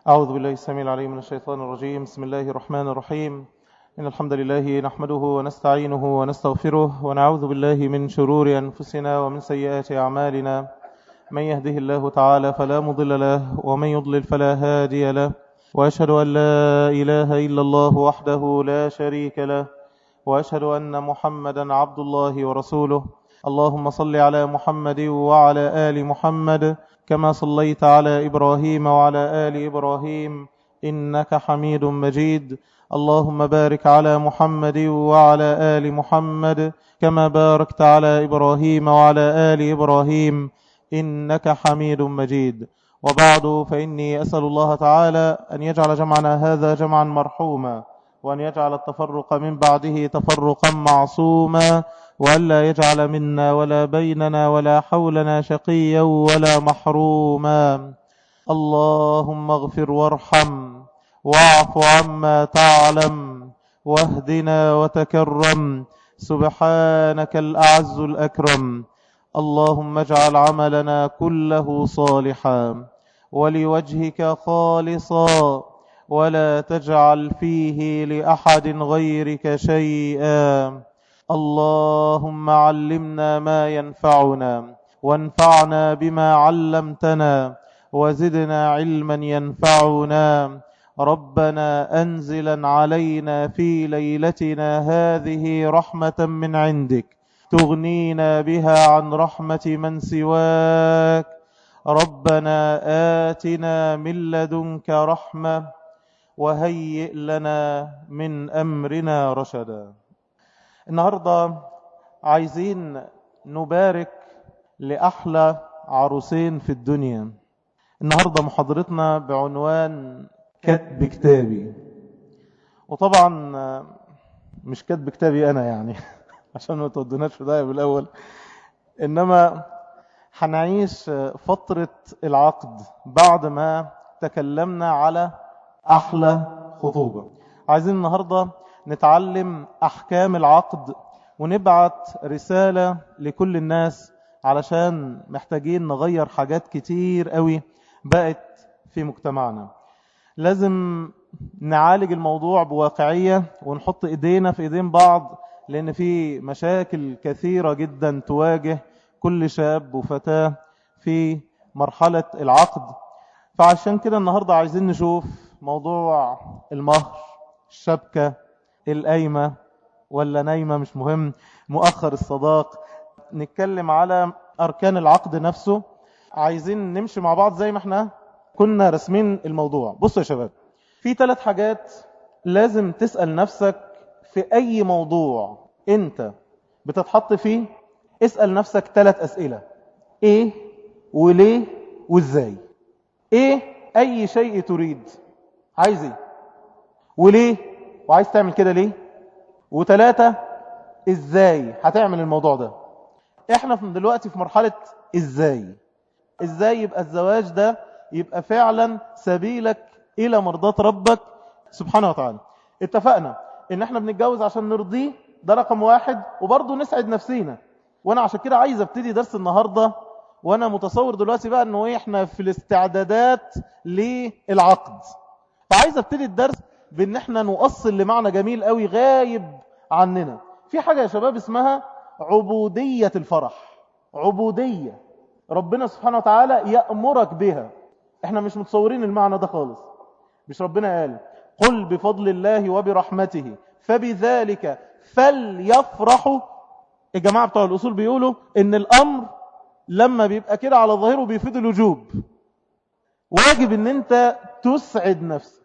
أعوذ بالله السميع العليم من الشيطان الرجيم. بسم الله الرحمن الرحيم. إن الحمد لله نحمده ونستعينه ونستغفره ونعوذ بالله من شرور أنفسنا ومن سيئات أعمالنا. من يهده الله تعالى فلا مضل له ومن يضلل فلا هادي له، وأشهد أن لا إله إلا الله وحده لا شريك له، وأشهد أن محمدا عبد الله ورسوله. اللهم صل على محمد وعلى آل محمد كما صليت على إبراهيم وعلى آل إبراهيم إنك حميد مجيد. اللهم بارك على محمد وعلى آل محمد كما باركت على إبراهيم وعلى آل إبراهيم إنك حميد مجيد. وبعد، فإني أسأل الله تعالى أن يجعل جمعنا هذا جمعا مرحوما، وأن يجعل التفرق من بعده تفرقا معصوما، وألا يجعل منا ولا بيننا ولا حولنا شقيا ولا محروما. اللهم اغفر وارحم واعف عما تعلم واهدنا وتكرم، سبحانك الأعز الأكرم. اللهم اجعل عملنا كله صالحا ولوجهك خالصا، ولا تجعل فيه لأحد غيرك شيئا. اللهم علمنا ما ينفعنا وانفعنا بما علمتنا وزدنا علما ينفعنا. ربنا أنزلا علينا في ليلتنا هذه رحمة من عندك تغنينا بها عن رحمة من سواك. ربنا آتنا من لدنك رحمة وهيئ لنا من أمرنا رشدا. النهاردة عايزين نبارك لأحلى عروسين في الدنيا. النهاردة محاضرتنا بعنوان كتب كتابي. وطبعا مش كتب كتابي أنا يعني عشان ما تودوناش في داية بالأول، إنما هنعيش فترة العقد بعد ما تكلمنا على أحلى خطوبة. عايزين النهاردة نتعلم أحكام العقد ونبعت رسالة لكل الناس، علشان محتاجين نغير حاجات كتير قوي بقت في مجتمعنا. لازم نعالج الموضوع بواقعية ونحط إيدينا في إيدين بعض، لأن في مشاكل كثيرة جدا تواجه كل شاب وفتاة في مرحلة العقد. فعشان كده النهاردة عايزين نشوف موضوع المهر، الشبكة، القايمة ولا نايمة مش مهم، مؤخر الصداق، نتكلم على أركان العقد نفسه. عايزين نمشي مع بعض زي ما احنا كنا رسمين الموضوع. بصوا يا شباب، في 3 حاجات لازم تسأل نفسك في أي موضوع انت بتتحط فيه. اسأل نفسك 3 أسئلة: ايه وليه وازاي. ايه؟ أي شيء تريد، عايز ايه؟ وليه؟ وعايز تعمل كده ليه؟ و3 ازاي هتعمل الموضوع ده. احنا دلوقتي في مرحلة ازاي يبقى الزواج ده يبقى فعلا سبيلك الى مرضاة ربك سبحانه وتعالى. اتفقنا ان احنا بنتجوز عشان نرضيه، ده رقم 1، وبرضه نسعد نفسينا. وانا عشان كده عايز ابتدي درس النهاردة وانا متصور دلوقتي بقى انه احنا في الاستعدادات للعقد. فعايز ابتدي الدرس بان احنا نوصل لمعنى جميل قوي غايب عننا. في حاجة يا شباب اسمها عبودية الفرح. عبودية ربنا سبحانه وتعالى يأمرك بها. احنا مش متصورين المعنى ده خالص. مش ربنا قال قل بفضل الله وبرحمته فبذلك فليفرحوا؟ الجماعة بتوع الأصول بيقولوا ان الأمر لما بيبقى كده على ظاهره بيفيد الوجوب. واجب ان انت تسعد نفسك.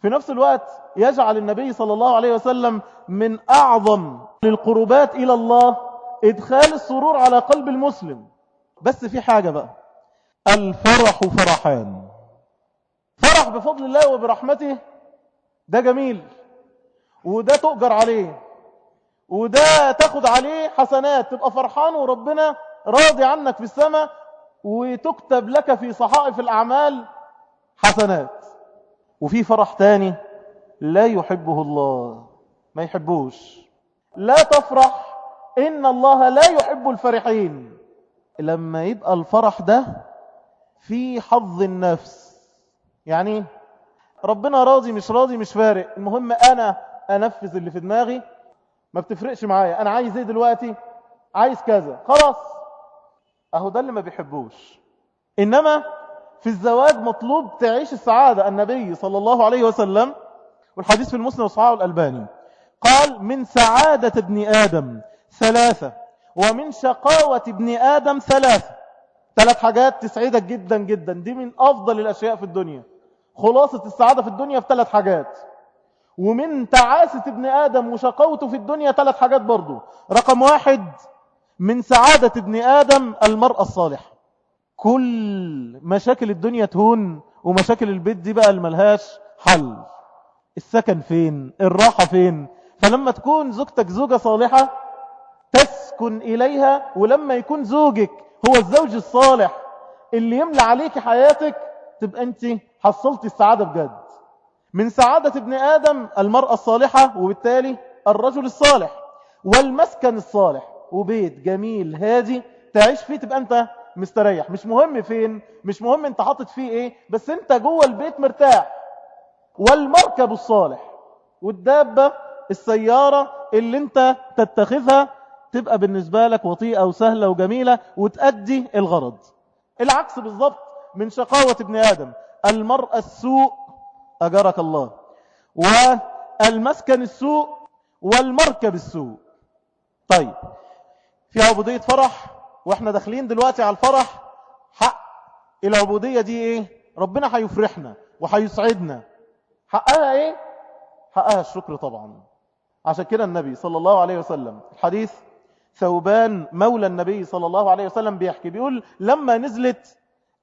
في نفس الوقت يجعل النبي صلى الله عليه وسلم من أعظم القربات إلى الله إدخال السرور على قلب المسلم. بس في حاجة بقى، الفرح فرحان. فرح بفضل الله وبرحمته ده جميل، وده تؤجر عليه، وده تاخد عليه حسنات، تبقى فرحان وربنا راضي عنك في السماء، وتكتب لك في صحائف الأعمال حسنات. وفي فرح تاني لا يحبه الله، ما يحبوش. لا تفرح إن الله لا يحب الفرحين. لما يبقى الفرح ده في حظ النفس. يعني ربنا راضي مش راضي مش فارق، المهم انا انفذ اللي في دماغي، ما بتفرقش معايا انا عايز ايه دلوقتي، عايز كذا خلاص. اهو ده اللي ما بيحبوش. انما في الزواج مطلوب تعيش السعادة. النبي صلى الله عليه وسلم، والحديث في المسند وصححه الألباني، قال من سعادة ابن آدم ثلاثة ومن شقاوة ابن آدم ثلاثة. 3 حاجات تسعدك جدا جدا، دي من أفضل الأشياء في الدنيا. خلاصة السعادة في الدنيا في 3 حاجات. ومن تعاسة ابن آدم وشقاوته في الدنيا 3 حاجات برضو. رقم 1 من سعادة ابن آدم المرأة الصالحة. كل مشاكل الدنيا تهون، ومشاكل البيت دي بقى الملهاش حل. السكن فين؟ الراحة فين؟ فلما تكون زوجتك زوجة صالحة تسكن إليها، ولما يكون زوجك هو الزوج الصالح اللي يملى عليك حياتك، تبقى أنت حصلت السعادة بجد. من سعادة ابن آدم المرأة الصالحة، وبالتالي الرجل الصالح، والمسكن الصالح، وبيت جميل هادي تعيش فيه تبقى أنت مستريح. مش مهم فين، مش مهم أنت حاطط فيه إيه، بس أنت جوه البيت مرتاح. والمركب الصالح، والدابة السيارة اللي أنت تتخذها تبقى بالنسبة لك وطيئة وسهلة وجميلة وتأدي الغرض. العكس بالضبط من شقاوة ابن آدم المرأة السوء، أجرك الله، والمسكن السوء، والمركب السوء. طيب في عبودية فرح، واحنا داخلين دلوقتي على الفرح. حق العبودية دي ايه؟ ربنا هيفرحنا وهيسعدنا. حقها ايه؟ حقها الشكر طبعا. عشان كده النبي صلى الله عليه وسلم، الحديث ثوبان مولى النبي صلى الله عليه وسلم بيحكي، بيقول لما نزلت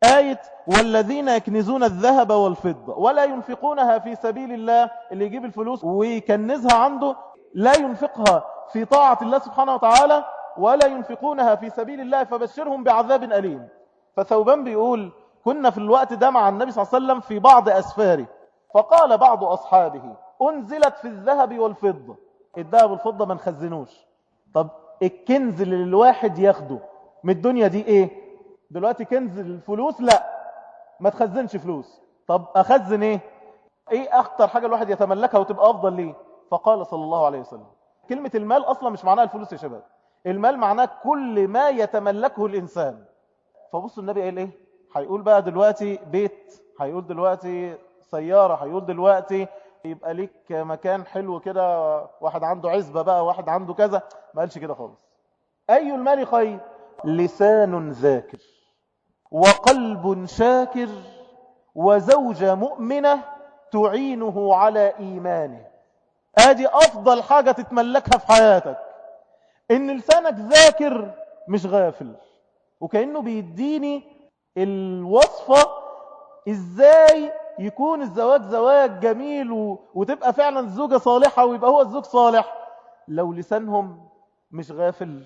آية والذين يكنزون الذهب والفضة ولا ينفقونها في سبيل الله، اللي يجيب الفلوس ويكنزها عنده لا ينفقها في طاعة الله سبحانه وتعالى، ولا ينفقونها في سبيل الله فبشرهم بعذاب أليم. فثوبان بيقول كنا في الوقت ده مع النبي صلى الله عليه وسلم في بعض أسفاره، فقال بعض أصحابه أنزلت في الذهب والفضة. الذهب والفضة ما نخزنوش. طب الكنز اللي الواحد ياخده من الدنيا دي ايه؟ دلوقتي كنز الفلوس، لا ما تخزنش فلوس. طب اخزن ايه؟ ايه اكتر حاجة الواحد يتملكها وتبقى افضل ليه؟ فقال صلى الله عليه وسلم، كلمة المال اصلا مش معناها الفلوس يا شباب، المال معناه كل ما يتملكه الانسان. فبص النبي قال ايه؟ هيقول بقى دلوقتي بيت، هيقول دلوقتي سيارة، هيقول دلوقتي يبقى ليك مكان حلو كده، واحد عنده عزبة بقى، واحد عنده كذا. ما قالش كده خالص. أي المال خير؟ لسان ذاكر، وقلب شاكر، وزوجة مؤمنة تعينه على إيمانه. ادي أفضل حاجة تتملكها في حياتك، إن لسانك ذاكر مش غافل. وكأنه بيديني الوصفة إزاي يكون الزواج زواج جميل وتبقى فعلا زوجة صالحة ويبقى هو الزوج صالح. لو لسانهم مش غافل،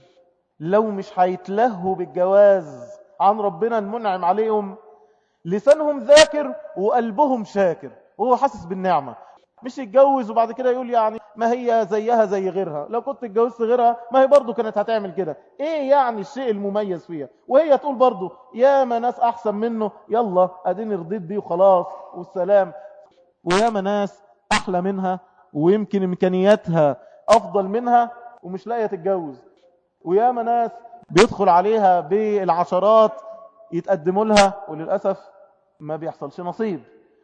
لو مش هيتلهوا بالجواز عن ربنا المنعم عليهم، لسانهم ذاكر وقلبهم شاكر وهو حاسس بالنعمة. مش يتجوز وبعد كده يقول يعني ما هي زيها زي غيرها، لو كنت اتجوزت غيرها ما هي برضو كانت هتعمل كده، ايه يعني الشيء المميز فيها؟ وهي تقول برضو يا ما ناس احسن منه، يلا اديني رضيت بيه وخلاص والسلام. ويا ما ناس احلى منها ويمكن امكانياتها افضل منها ومش لاقيه تتجوز. ويا ما ناس بيدخل عليها بالعشرات يتقدموا لها وللاسف ما بيحصلش نصيب،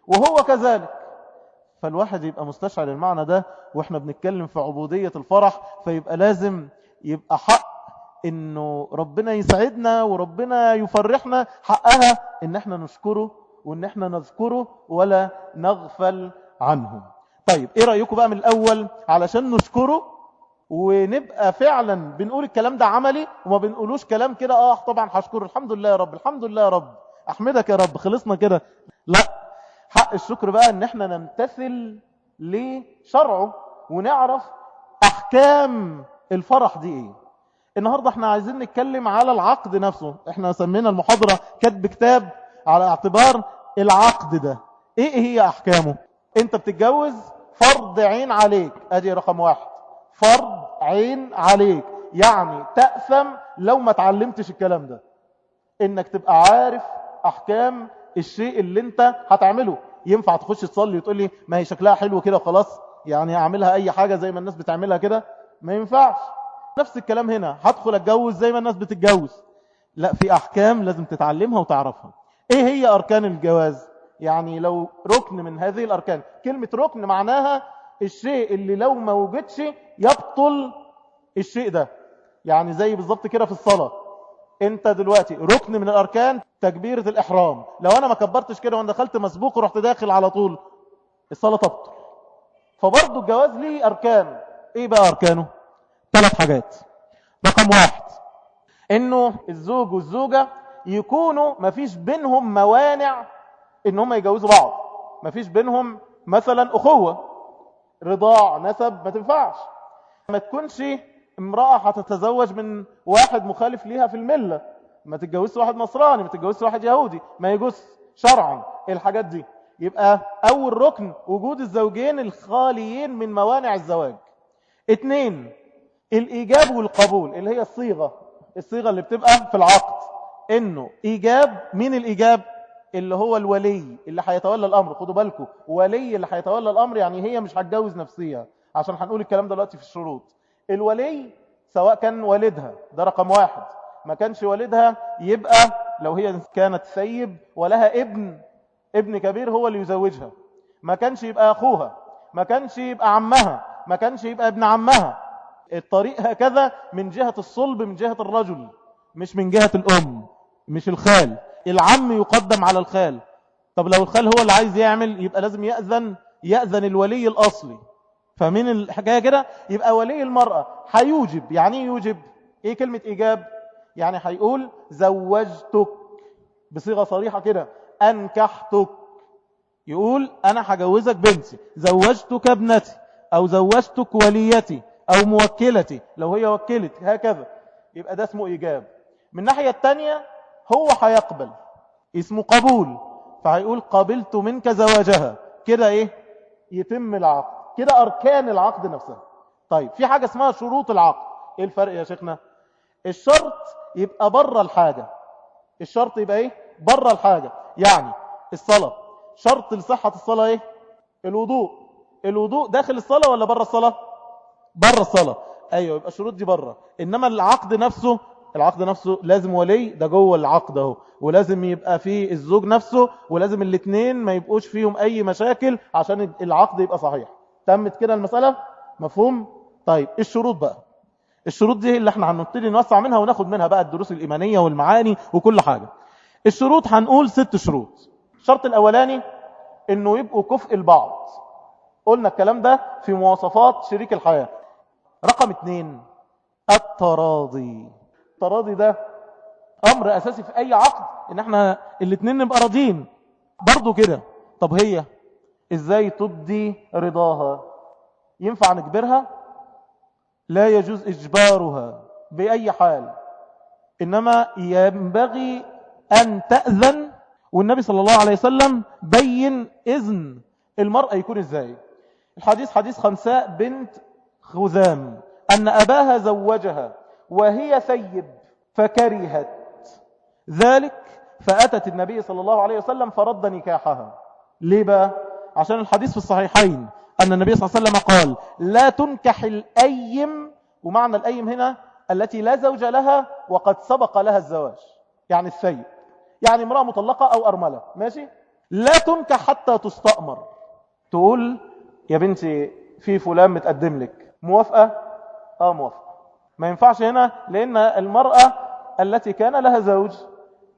وهو كذلك. فالواحد يبقى مستشعر المعنى ده واحنا بنتكلم في عبودية الفرح. فيبقى لازم يبقى حق انه ربنا يسعدنا وربنا يفرحنا، حقها ان احنا نشكره وان احنا نذكره ولا نغفل عنه. طيب ايه رأيكم بقى من الاول علشان نشكره ونبقى فعلا بنقول الكلام ده عملي وما بنقولوش كلام كده طبعا هشكره الحمد لله يا رب، الحمد لله يا رب، احمدك يا رب، خلصنا كده. لا، حق الشكر بقى ان احنا نمتثل لشرعه ونعرف احكام الفرح دي ايه. النهاردة احنا عايزين نتكلم على العقد نفسه. احنا سمينا المحاضرة كتب كتاب على اعتبار العقد ده ايه هي احكامه. انت بتتجوز فرض عين عليك، ادي رقم 1، فرض عين عليك، يعني تأثم لو ما تعلمتش الكلام ده، انك تبقى عارف احكام الشيء اللي انت هتعمله. ينفع تخش تصلي وتقول لي ما هي شكلها حلو كده وخلاص، يعني اعملها اي حاجة زي ما الناس بتعملها كده؟ ما ينفعش. نفس الكلام هنا، هدخل اتجوز زي ما الناس بتتجوز؟ لا، في احكام لازم تتعلمها وتعرفها. ايه هي اركان الجواز؟ يعني لو ركن من هذه الاركان، كلمة ركن معناها الشيء اللي لو ما وجدش يبطل الشيء ده. يعني زي بالظبط كده في الصلاة، انت دلوقتي ركن من الاركان تكبيرة الاحرام، لو انا ما كبرتش كده وانا دخلت مسبوق ورحت داخل على طول، الصلاة تبطل. فبرضه الجواز ليه اركان. ايه بقى اركانه؟ 3 حاجات. رقم 1، انه الزوج والزوجة يكونوا مفيش بينهم موانع ان هم يجوزوا بعض. مفيش بينهم مثلا اخوة، رضاع، نسب، ما تنفعش. ما تكونش امرأة هتتزوج من واحد مخالف ليها في الملة، ما تتجوزش واحد نصراني، ما تتجوزش واحد يهودي، ما يجوز شرعا الحاجات دي. يبقى اول ركن وجود الزوجين الخاليين من موانع الزواج. 2، الايجاب والقبول، اللي هي الصيغة اللي بتبقى في العقد، انه ايجاب. مين الايجاب؟ اللي هو الولي اللي هيتولى الامر. خدوا بالكم، ولي اللي هيتولى الامر، يعني هي مش هتجوز نفسها، عشان هنقول الكلام ده دلوقتي في الشروط. الولي سواء كان والدها، ده رقم 1. ما كانش والدها، يبقى لو هي كانت ثيب ولها ابن كبير هو اللي يزوجها. ما كانش يبقى اخوها، ما كانش يبقى عمها، ما كانش يبقى ابن عمها. الطريق هكذا من جهة الصلب، من جهة الرجل، مش من جهة الأم، مش الخال. العم يقدم على الخال. طب لو الخال هو اللي عايز يعمل، يبقى لازم يأذن الولي الأصلي. فمن الحكاية كده، يبقى ولي المرأة هيوجب. يعني ايه يوجب؟ ايه كلمة إيجاب؟ يعني هيقول زوجتك بصيغة صريحة كده، أنكحتك. يقول أنا هجوزك بنتي، زوجتك ابنتي، أو زوجتك وليتي، أو موكلتي لو هي وكلت، هكذا. يبقى ده اسمه إيجاب. من الناحية التانية هو هيقبل، اسمه قبول. فهيقول قبلت منك زواجها. كده ايه؟ يتم العقد. كده أركان العقد نفسها. طيب، في حاجة اسمها شروط العقد. ايه الفرق يا شيخنا؟ الشرط يبقى بره الحاجة. الشرط يبقى ايه؟ بره الحاجة. يعني الصلاة، شرط لصحة الصلاة ايه؟ الوضوء داخل الصلاة ولا بره الصلاة؟ بره الصلاة. ايوه، يبقى الشروط دي بره. انما العقد نفسه لازم ولي، ده جوه العقد اهو. ولازم يبقى فيه الزوج نفسه، ولازم الاثنين ما يبقوش فيهم اي مشاكل عشان العقد يبقى صحيح. تمت كده المسألة؟ مفهوم؟ طيب، الشروط بقى. الشروط دي اللي احنا هنبتدي نوسع منها وناخد منها بقى الدروس الإيمانية والمعاني وكل حاجة. الشروط هنقول 6 شروط. الشرط الأولاني انه يبقوا كفء البعض. قلنا الكلام ده في مواصفات شريك الحياة. رقم 2، التراضي. التراضي ده أمر أساسي في أي عقد، إن احنا الاثنين نبقى راضيين. برضو كده. طب هي إزاي تبدي رضاها؟ ينفع نجبرها؟ لا يجوز إجبارها بأي حال، إنما ينبغي أن تأذن. والنبي صلى الله عليه وسلم بين إذن المرأة يكون إزاي. الحديث حديث خنساء بنت خزام أن أباها زوجها وهي ثيب فكرهت ذلك، فأتت النبي صلى الله عليه وسلم فرد نكاحها. ليه بقى؟ عشان الحديث في الصحيحين أن النبي صلى الله عليه وسلم قال لا تنكح الأيم. ومعنى الأيم هنا التي لا زوج لها وقد سبق لها الزواج، يعني الثيب، يعني امرأة مطلقة أو أرملة، ماشي؟ لا تنكح حتى تستأمر. تقول يا بنتي في فلان متقدم لك، موافقة؟ موافقة. ما ينفعش هنا، لأن المرأة التي كان لها زوج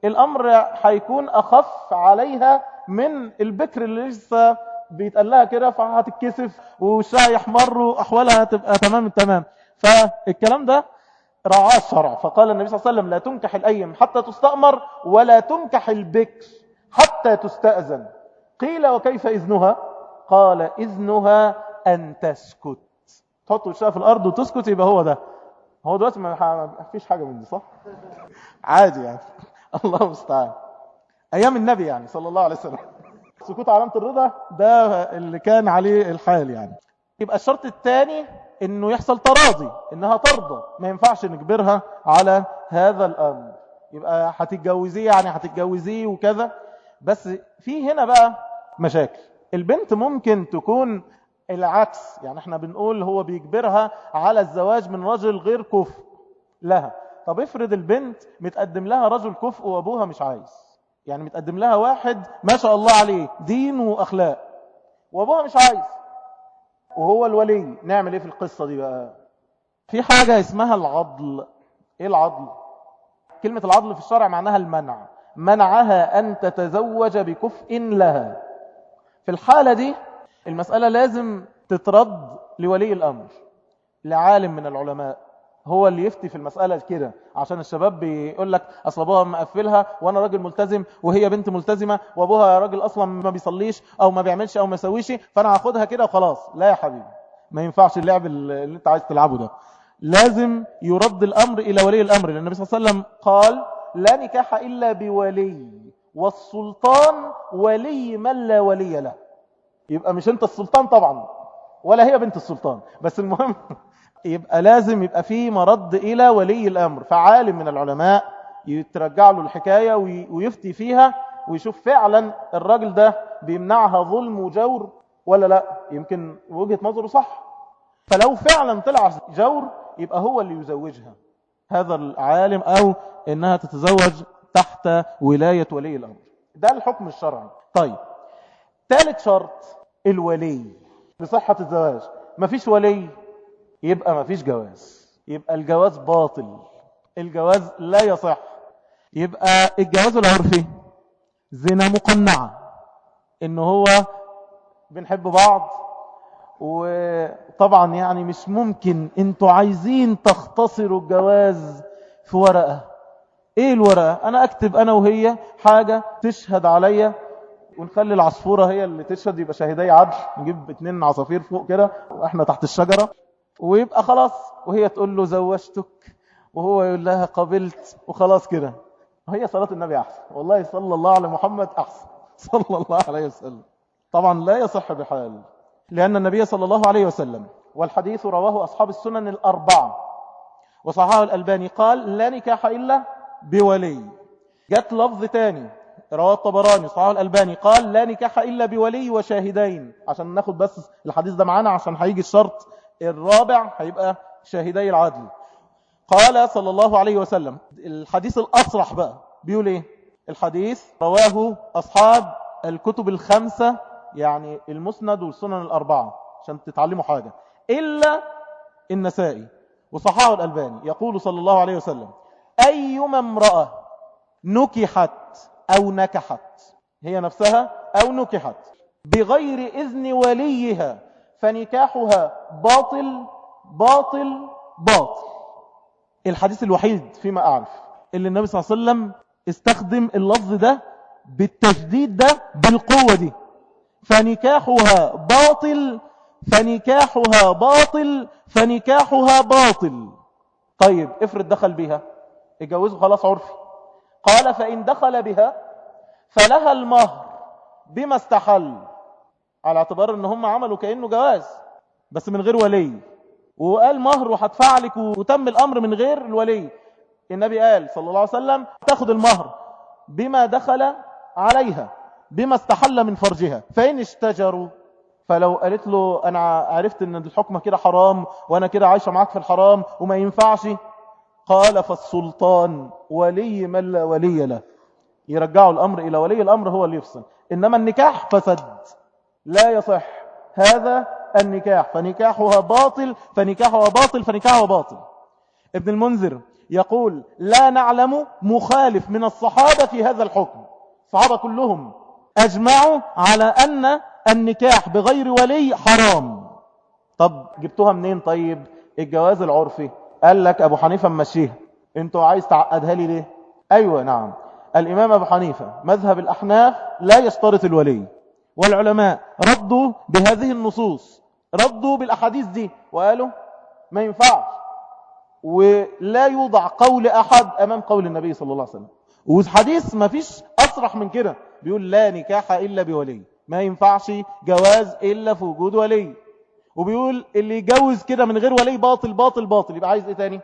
الأمر هيكون أخف عليها من البكر اللي لسه بيتقال لها كده، فهتتكسف ووشها يحمر وأحوالها تبقى تمام التمام. فالكلام ده رعاه الشرع. فقال النبي صلى الله عليه وسلم لا تنكح الأيم حتى تستأمر، ولا تنكح البكر حتى تستأذن. قيل وكيف إذنها؟ قال إذنها أن تسكت. تحط وشها في الأرض وتسكت، يبقى هو ده. هو دلوقتي ما فيش حاجة من دي، صح؟ عادي يعني. الله المستعان. أيام النبي يعني صلى الله عليه وسلم سكوت علامة الرضا، ده اللي كان عليه الحال يعني. يبقى الشرط الثاني انه يحصل تراضي، انها ترضى. ما ينفعش نجبرها على هذا الامر. يبقى هتتجوزيه يعني هتتجوزيه وكذا. بس في هنا بقى مشاكل. البنت ممكن تكون العكس، يعني احنا بنقول هو بيجبرها على الزواج من رجل غير كفء لها. طب افرض البنت متقدم لها رجل كفء وابوها مش عايز، يعني متقدم لها واحد ما شاء الله عليه دين واخلاق وابوها مش عايز وهو الولي، نعمل ايه في القصة دي بقى؟ في حاجة اسمها العضل. ايه العضل؟ كلمة العضل في الشرع معناها المنع، منعها ان تتزوج بكفء لها. في الحالة دي المسألة لازم تترد لولي الامر، لعالم من العلماء هو اللي يفتي في المسألة كده، عشان الشباب بيقول لك اصل ابوها مقفلها وانا راجل ملتزم وهي بنت ملتزمة وابوها راجل اصلا ما بيصليش او ما بيعملش او ما يسويش، فانا هاخدها كده وخلاص. لا يا حبيبي، ما ينفعش اللعب اللي انت عايز تلعبه ده. لازم يرد الامر الى ولي الامر، لان النبي صلى الله عليه وسلم قال لا نكاح الا بولي والسلطان ولي من لا ولي له. يبقى مش انت السلطان طبعا ولا هي بنت السلطان، بس المهم يبقى لازم يبقى فيه مرد إلى ولي الأمر، فعالم من العلماء يترجع له الحكاية ويفتي فيها ويشوف فعلا الراجل ده بيمنعها ظلم وجور ولا لا، يمكن وجهة نظره صح. فلو فعلا طلع جور يبقى هو اللي يزوجها هذا العالم، أو إنها تتزوج تحت ولاية ولي الأمر. ده الحكم الشرعي. طيب، ثالث شرط الولي لصحة الزواج. مفيش ولي يبقى مفيش جواز، يبقى الجواز باطل، الجواز لا يصح. يبقى الجواز العرفي زنا مقنعة، انه هو بنحب بعض وطبعا يعني مش ممكن انتوا عايزين تختصروا الجواز في ورقة. ايه الورقة؟ انا اكتب انا وهي حاجة تشهد عليا ونخلي العصفورة هي اللي تشهد، يبقى شهدي عدل، نجيب 2 عصافير فوق كده واحنا تحت الشجرة ويبقى خلاص، وهي تقول له زوجتك وهو يقول لها قبلت وخلاص كده. هي صلاة النبي أحسن، والله صلى الله على محمد أحسن صلى الله عليه وسلم. طبعا لا يصح بحال، لأن النبي صلى الله عليه وسلم، والحديث رواه أصحاب السنن الأربعة وصححه الألباني، قال لا نكاح إلا بولي. جت لفظ تاني رواه الطبراني صححه الألباني، قال لا نكاح إلا بولي وشاهدين. عشان ناخد بس الحديث ده معانا، عشان هيجي الشرط الرابع هيبقى شاهدي العدل. قال صلى الله عليه وسلم، الحديث الأصرح بقى بيقول ايه؟ الحديث رواه أصحاب الكتب الخمسة، يعني المسند والسنن الأربعة، عشان تتعلموا حاجة، إلا النسائي وصححه الألباني. يقول صلى الله عليه وسلم أيما امرأة نكحت أو نكحت، هي نفسها أو نكحت بغير إذن وليها فنكاحها باطل باطل باطل. الحديث الوحيد فيما أعرف اللي النبي صلى الله عليه وسلم استخدم اللفظ ده بالتشديد ده بالقوة دي، فنكاحها باطل فنكاحها باطل فنكاحها باطل. طيب افرض دخل بها، اتجوزوا خلاص عرفي، قال فإن دخل بها فلها المهر بما استحل، على اعتبار ان هم عملوا كأنه جواز بس من غير ولي، وقال مهر وهدفع لك، وتم الامر من غير الولي. النبي قال صلى الله عليه وسلم تاخد المهر بما دخل عليها بما استحل من فرجها، فإن اشتجروا، فلو قالت له انا عرفت ان الحكم كده حرام وانا كده عايشة معاك في الحرام وما ينفعش، قال فالسلطان ولي من لا ولي له، يرجعوا الامر الى ولي الامر هو اللي يفصل. انما النكاح فسد لا يصح، هذا النكاح فنكاحها باطل فنكاحها باطل فنكاحها باطل. ابن المنذر يقول لا نعلم مخالف من الصحابة في هذا الحكم، الصحابة كلهم أجمعوا على أن النكاح بغير ولي حرام. طب جبتوها منين؟ طيب الجواز العرفي قال لك أبو حنيفة ممشيها، انتوا عايز تعقدها لي ليه؟ أيوة نعم، الإمام أبو حنيفة مذهب الأحناف لا يشترط الولي، والعلماء ردوا بهذه النصوص، ردوا بالأحاديث دي وقالوا ما ينفعش، ولا يوضع قول أحد أمام قول النبي صلى الله عليه وسلم. والحديث ما فيش أصرح من كده، بيقول لا نكاح إلا بولي، ما ينفعش جواز إلا في وجود ولي، وبيقول اللي يجوز كده من غير ولي باطل باطل باطل. يبقى عايز إيه تاني؟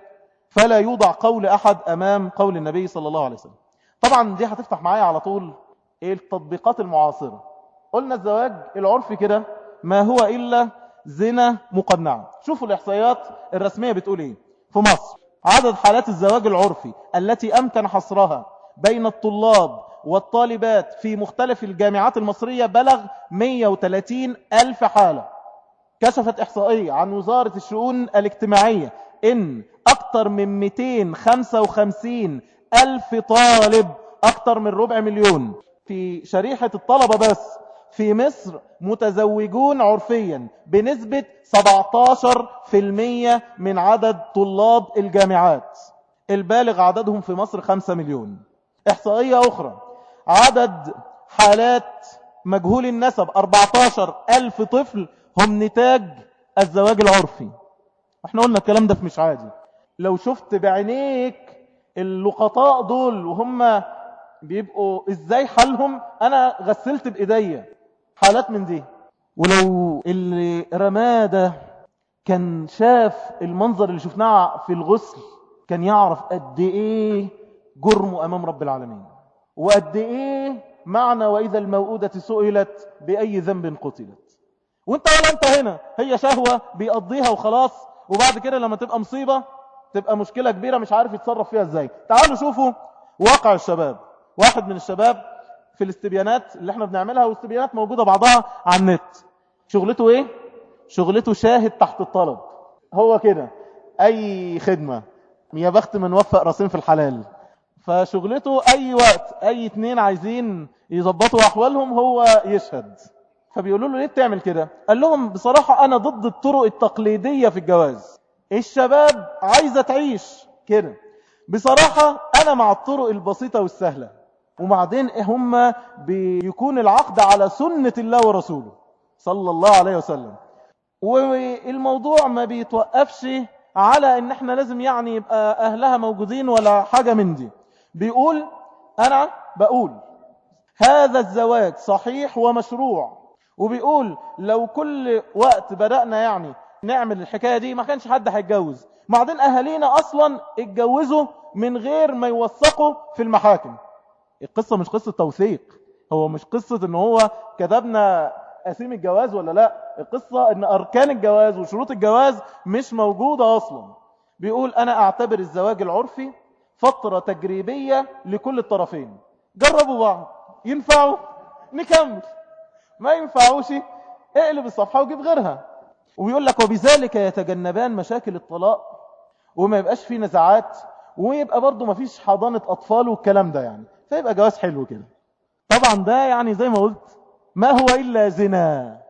فلا يوضع قول أحد أمام قول النبي صلى الله عليه وسلم. طبعا دي هتفتح معايا على طول إيه التطبيقات المعاصرة. قلنا الزواج العرفي كده ما هو إلا زنا مقنعة. شوفوا الإحصائيات الرسمية بتقول إيه. في مصر عدد حالات الزواج العرفي التي أمكن حصرها بين الطلاب والطالبات في مختلف الجامعات المصرية بلغ 130 ألف حالة. كشفت إحصائية عن وزارة الشؤون الاجتماعية إن أكثر من 255 ألف طالب، أكثر من 250,000 في شريحة الطلبة بس في مصر متزوجون عرفيا بنسبة 17% من عدد طلاب الجامعات. البالغ عددهم في مصر 5 مليون. إحصائية أخرى، عدد حالات مجهول النسب 14 ألف طفل هم نتاج الزواج العرفي. احنا قلنا الكلام ده في مش عادي. لو شفت بعينيك اللقطاء دول وهم بيبقوا ازاي حالهم، انا غسلت بايديا حالات من دي. ولو اللي رماه ده كان شاف المنظر اللي شفناه في الغسل كان يعرف قد ايه جرمه امام رب العالمين، وقد ايه معنى واذا الموءودة سئلت باي ذنب قتلت. وانت ولا انت هنا، هي شهوة بيقضيها وخلاص، وبعد كده لما تبقى مصيبة تبقى مشكلة كبيرة مش عارف يتصرف فيها ازاي. تعالوا شوفوا واقع الشباب. واحد من الشباب في الاستبيانات اللي احنا بنعملها، والاستبيانات موجودة بعضها على النت، شغلته ايه؟ شغلته شاهد تحت الطلب. هو كده اي خدمة، يا بخت من وفق راسين في الحلال. فشغلته اي وقت اي اتنين عايزين يظبطوا احوالهم هو يشهد. فبيقولوا له ليه بتعمل كده؟ قال لهم بصراحة انا ضد الطرق التقليدية في الجواز. الشباب عايزة تعيش كده. بصراحة انا مع الطرق البسيطة والسهلة. وبعدين هم بيكون العقد على سنة الله ورسوله صلى الله عليه وسلم. والموضوع ما بيتوقفش على ان احنا لازم يعني يبقى اهلها موجودين ولا حاجة من دي. بيقول انا بقول هذا الزواج صحيح ومشروع. وبيقول لو كل وقت بدأنا يعني نعمل الحكاية دي ما كانش حد هيتجوز. بعدين اهالينا اصلا اتجوزوا من غير ما يوثقوا في المحاكم. القصة مش قصة توثيق، هو مش قصة ان هو كتبنا أسيم الجواز ولا لا. القصة ان اركان الجواز وشروط الجواز مش موجودة اصلا. بيقول انا اعتبر الزواج العرفي فترة تجريبية لكل الطرفين. جربوا بعض، ينفعوا نكمل، ما ينفعوش اقلب الصفحة وجيب غيرها. وبيقول لك وبذلك يتجنبان مشاكل الطلاق، وما يبقاش فيه نزاعات، ويبقى برضو ما فيش حضانة أطفال والكلام ده يعني، فيبقى جواز حلو كده. طبعا ده يعني زي ما قلت ما هو إلا زنا،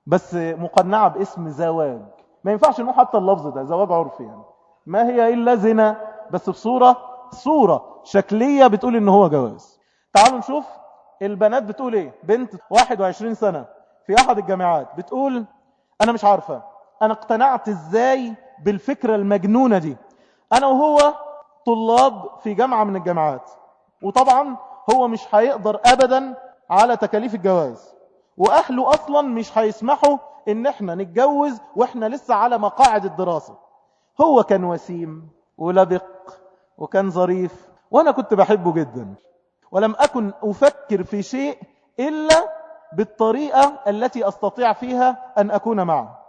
بس مقنعة باسم زواج. ما ينفعش نقول حتى اللفظ ده زواج عرفي يعني. ما هي إلا زنا بس بصورة شكلية بتقول إن هو جواز. تعالوا نشوف البنات بتقول إيه. بنت 21 سنة في أحد الجامعات بتقول أنا مش عارفة أنا اقتنعت إزاي بالفكرة المجنونة دي. أنا وهو طلاب في جامعة من الجامعات، وطبعا هو مش هيقدر أبدا على تكاليف الجواز، وأهله أصلا مش هيسمحوا إن احنا نتجوز وإحنا لسه على مقاعد الدراسة. هو كان وسيم ولبق وكان ظريف، وأنا كنت بحبه جدا، ولم أكن أفكر في شيء إلا بالطريقة التي أستطيع فيها أن أكون معه.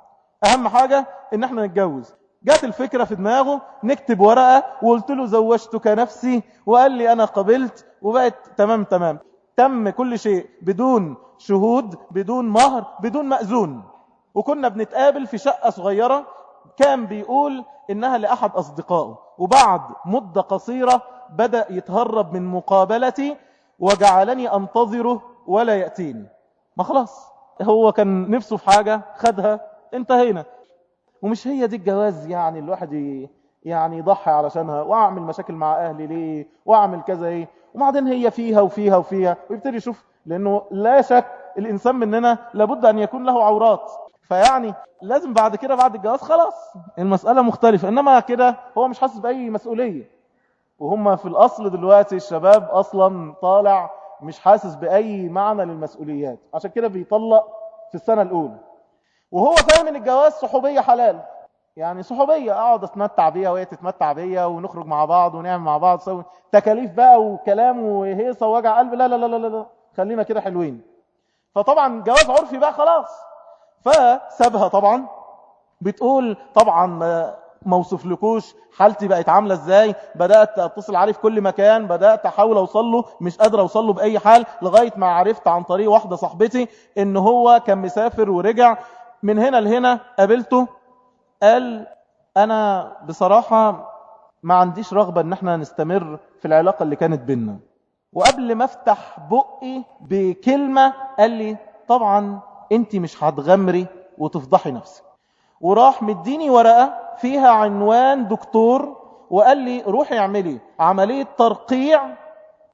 أهم حاجة إن احنا نتجوز. جات الفكرة في دماغه نكتب ورقة، وقلت له زوجتك نفسي، وقال لي أنا قبلت، وبقت تمام. تم كل شيء بدون شهود، بدون مهر، بدون مأذون. وكنا بنتقابل في شقة صغيرة، كان بيقول إنها لأحد أصدقائه، وبعد مدة قصيرة بدأ يتهرب من مقابلتي وجعلني أنتظره ولا يأتيني. ما خلاص هو كان نفسه في حاجة خدها، انتهينا. ومش هي دي الجواز يعني الواحد يعني يضحي علشانها، واعمل مشاكل مع اهلي ليه، واعمل كذا ايه، وبعدين هي فيها وفيها وفيها، ويبتدي يشوف. لانه لا شك الانسان مننا لابد ان يكون له عورات، فيعني لازم بعد كده بعد الجواز خلاص المسألة مختلفة. انما كده هو مش حاسس باي مسؤولية. وهم في الاصل دلوقتي الشباب اصلا طالع مش حاسس باي معنى للمسؤوليات، عشان كده بيطلق في السنة الاولى، وهو فاهم ان الجواز صحوبية حلال. يعني صحوبية اقعد اتمتع بيها وهي تتمتع بيها، ونخرج مع بعض ونعمل مع بعض، سوي تكاليف بقى وكلام وهيصة ووجع قلب. لا لا لا لا لا، خلينا كده حلوين. فطبعا جواز عرفي بقى خلاص. فسابها طبعا. بتقول طبعا ما اوصفلكوش حالتي بقت عامله ازاي، بدات اتصل عليه في كل مكان، بدات احاول اوصل له، مش قادر اوصل له باي حال، لغايه ما عرفت عن طريق واحده صاحبتي ان هو كان مسافر ورجع. من هنا لهنا قابلته، قال انا بصراحه ما عنديش رغبه ان احنا نستمر في العلاقه اللي كانت بينا. وقبل ما افتح بقي بكلمه قال لي طبعا انت مش هتغمري وتفضحي نفسك. وراح مديني ورقة فيها عنوان دكتور وقال لي روحي اعملي عملية ترقيع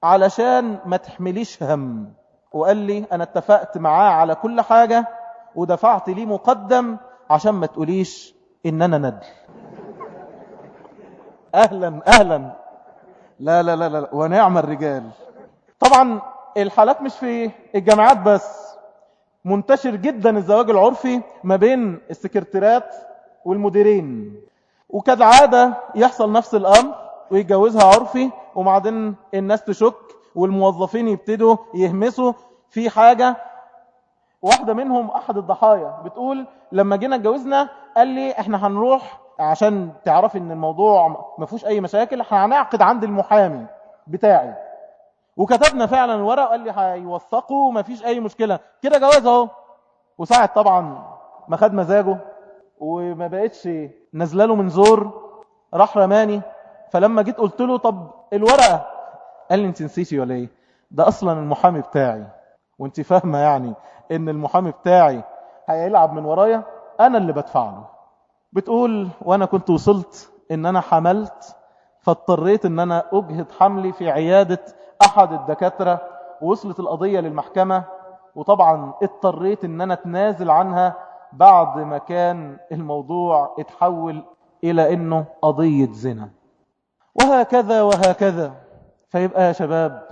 علشان ما تحمليش هم. وقال لي انا اتفقت معاه على كل حاجة ودفعت لي مقدم عشان ما تقوليش ان انا ندل. اهلا اهلا. لا لا لا لا ونعم الرجال. طبعا الحالات مش في الجامعات بس، منتشر جدا الزواج العرفي ما بين السكرتيرات والمديرين. وكالعادة يحصل نفس الأمر ويتجوزها عرفي، وبعدين الناس تشك والموظفين يبتدوا يهمسوا في حاجة. واحدة منهم أحد الضحايا بتقول لما جينا اتجوزنا قال لي احنا هنروح عشان تعرفي ان الموضوع ما فيهوش اي مشاكل، احنا هنعقد عند المحامي بتاعي. وكتبنا فعلا الورق وقال لي هيوثقوا ما فيش اي مشكلة كده جواز اهو. وساعد طبعا ما خد مزاجه وما بقتش نزلاله من زور، راح رماني. فلما جيت قلت له طب الورقة، قال لي انت نسيتي ولا ايه؟ ده اصلا المحامي بتاعي، وانت فاهمة يعني ان المحامي بتاعي هيلعب من ورايا، انا اللي بدفع له. بتقول وانا كنت وصلت ان انا حملت، فاضطريت ان انا اجهض حملي في عيادة احد الدكاترة، ووصلت القضية للمحكمة، وطبعا اضطريت ان انا اتنازل عنها بعد ما كان الموضوع اتحول الى انه قضية زنا. وهكذا وهكذا. فيبقى يا شباب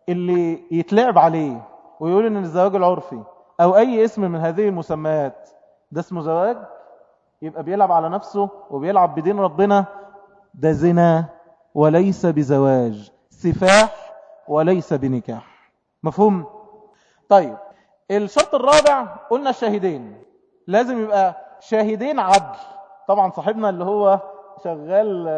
اللي يتلعب عليه ويقول ان الزواج العرفي او اي اسم من هذه المسميات ده اسمه زواج، يبقى بيلعب على نفسه وبيلعب بدين ربنا. ده زنا وليس بزواج، سفاح وليس بنكاح. مفهوم؟ طيب الشرط الرابع قلنا الشاهدين، لازم يبقى شاهدين عدل. طبعا صاحبنا اللي هو شغال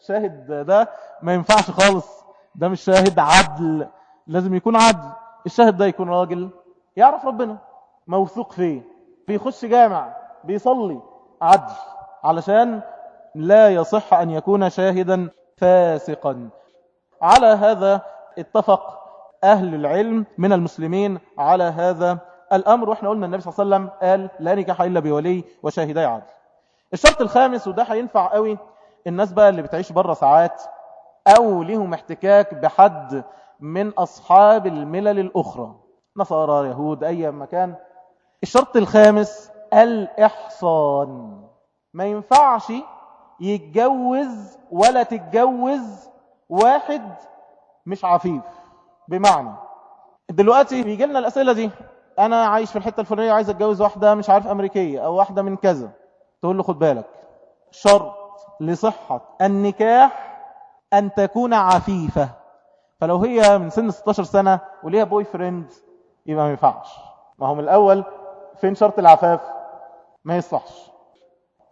شاهد ده ما ينفعش خالص، ده مش شاهد عدل، لازم يكون عدل. الشاهد ده يكون راجل يعرف ربنا، موثوق فيه، بيخش جامع، بيصلي، عدل، علشان لا يصح أن يكون شاهدا فاسقا. على هذا اتفق أهل العلم من المسلمين على هذا الأمر. وإحنا قلنا النبي صلى الله عليه وسلم قال لا نكاح إلا بولي وشاهدي عدل. الشرط الخامس، وده هينفع قوي الناس بقى اللي بتعيش بره ساعات أو ليهم احتكاك بحد من أصحاب الملل الأخرى، نصارى، يهود، أي مكان. الشرط الخامس الإحصان. ما ينفعش يتجوز ولا تتجوز واحد مش عفيف. بمعنى دلوقتي بيجي لنا الأسئلة دي، أنا عايش في الحتة الفلانية عايز أتجوز واحدة مش عارف أمريكية أو واحدة من كذا. تقول له خد بالك، شرط لصحة النكاح أن تكون عفيفة. فلو هي من سن 16 سنة وليها بوي فريند يبقى ما ينفعش. ما هو من الأول فين شرط العفاف؟ ما يصحش.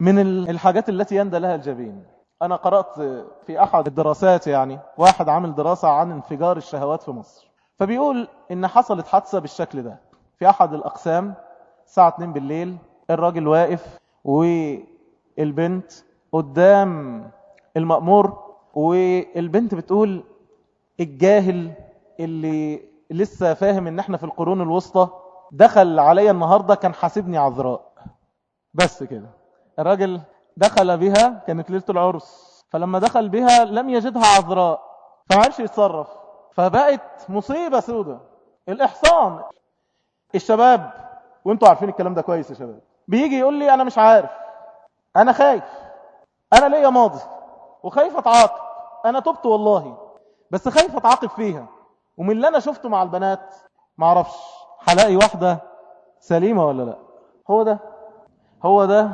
من الحاجات التي يندى لها الجبين، أنا قرأت في أحد الدراسات يعني واحد عامل دراسة عن انفجار الشهوات في مصر، فبيقول إن حصلت حادثة بالشكل ده في أحد الأقسام الساعة 2 بالليل. الراجل واقف والبنت قدام المأمور، والبنت بتقول الجاهل اللي لسه فاهم إن احنا في القرون الوسطى دخل عليا النهاردة كان حاسبني عذراء. بس كده. الراجل دخل بها، كانت ليلة العرس، فلما دخل بها لم يجدها عذراء فما عرفش يتصرف، فبقت مصيبة سودة. الإحصان. الشباب وانتوا عارفين الكلام ده كويس يا شباب، بيجي يقول لي أنا مش عارف، أنا خايف، أنا ليا ماضي وخايف أتعاقب، أنا تبت والله بس خايف أتعاقب فيها، ومن اللي أنا شفته مع البنات معرفش هلاقي واحدة سليمة ولا لا. هو ده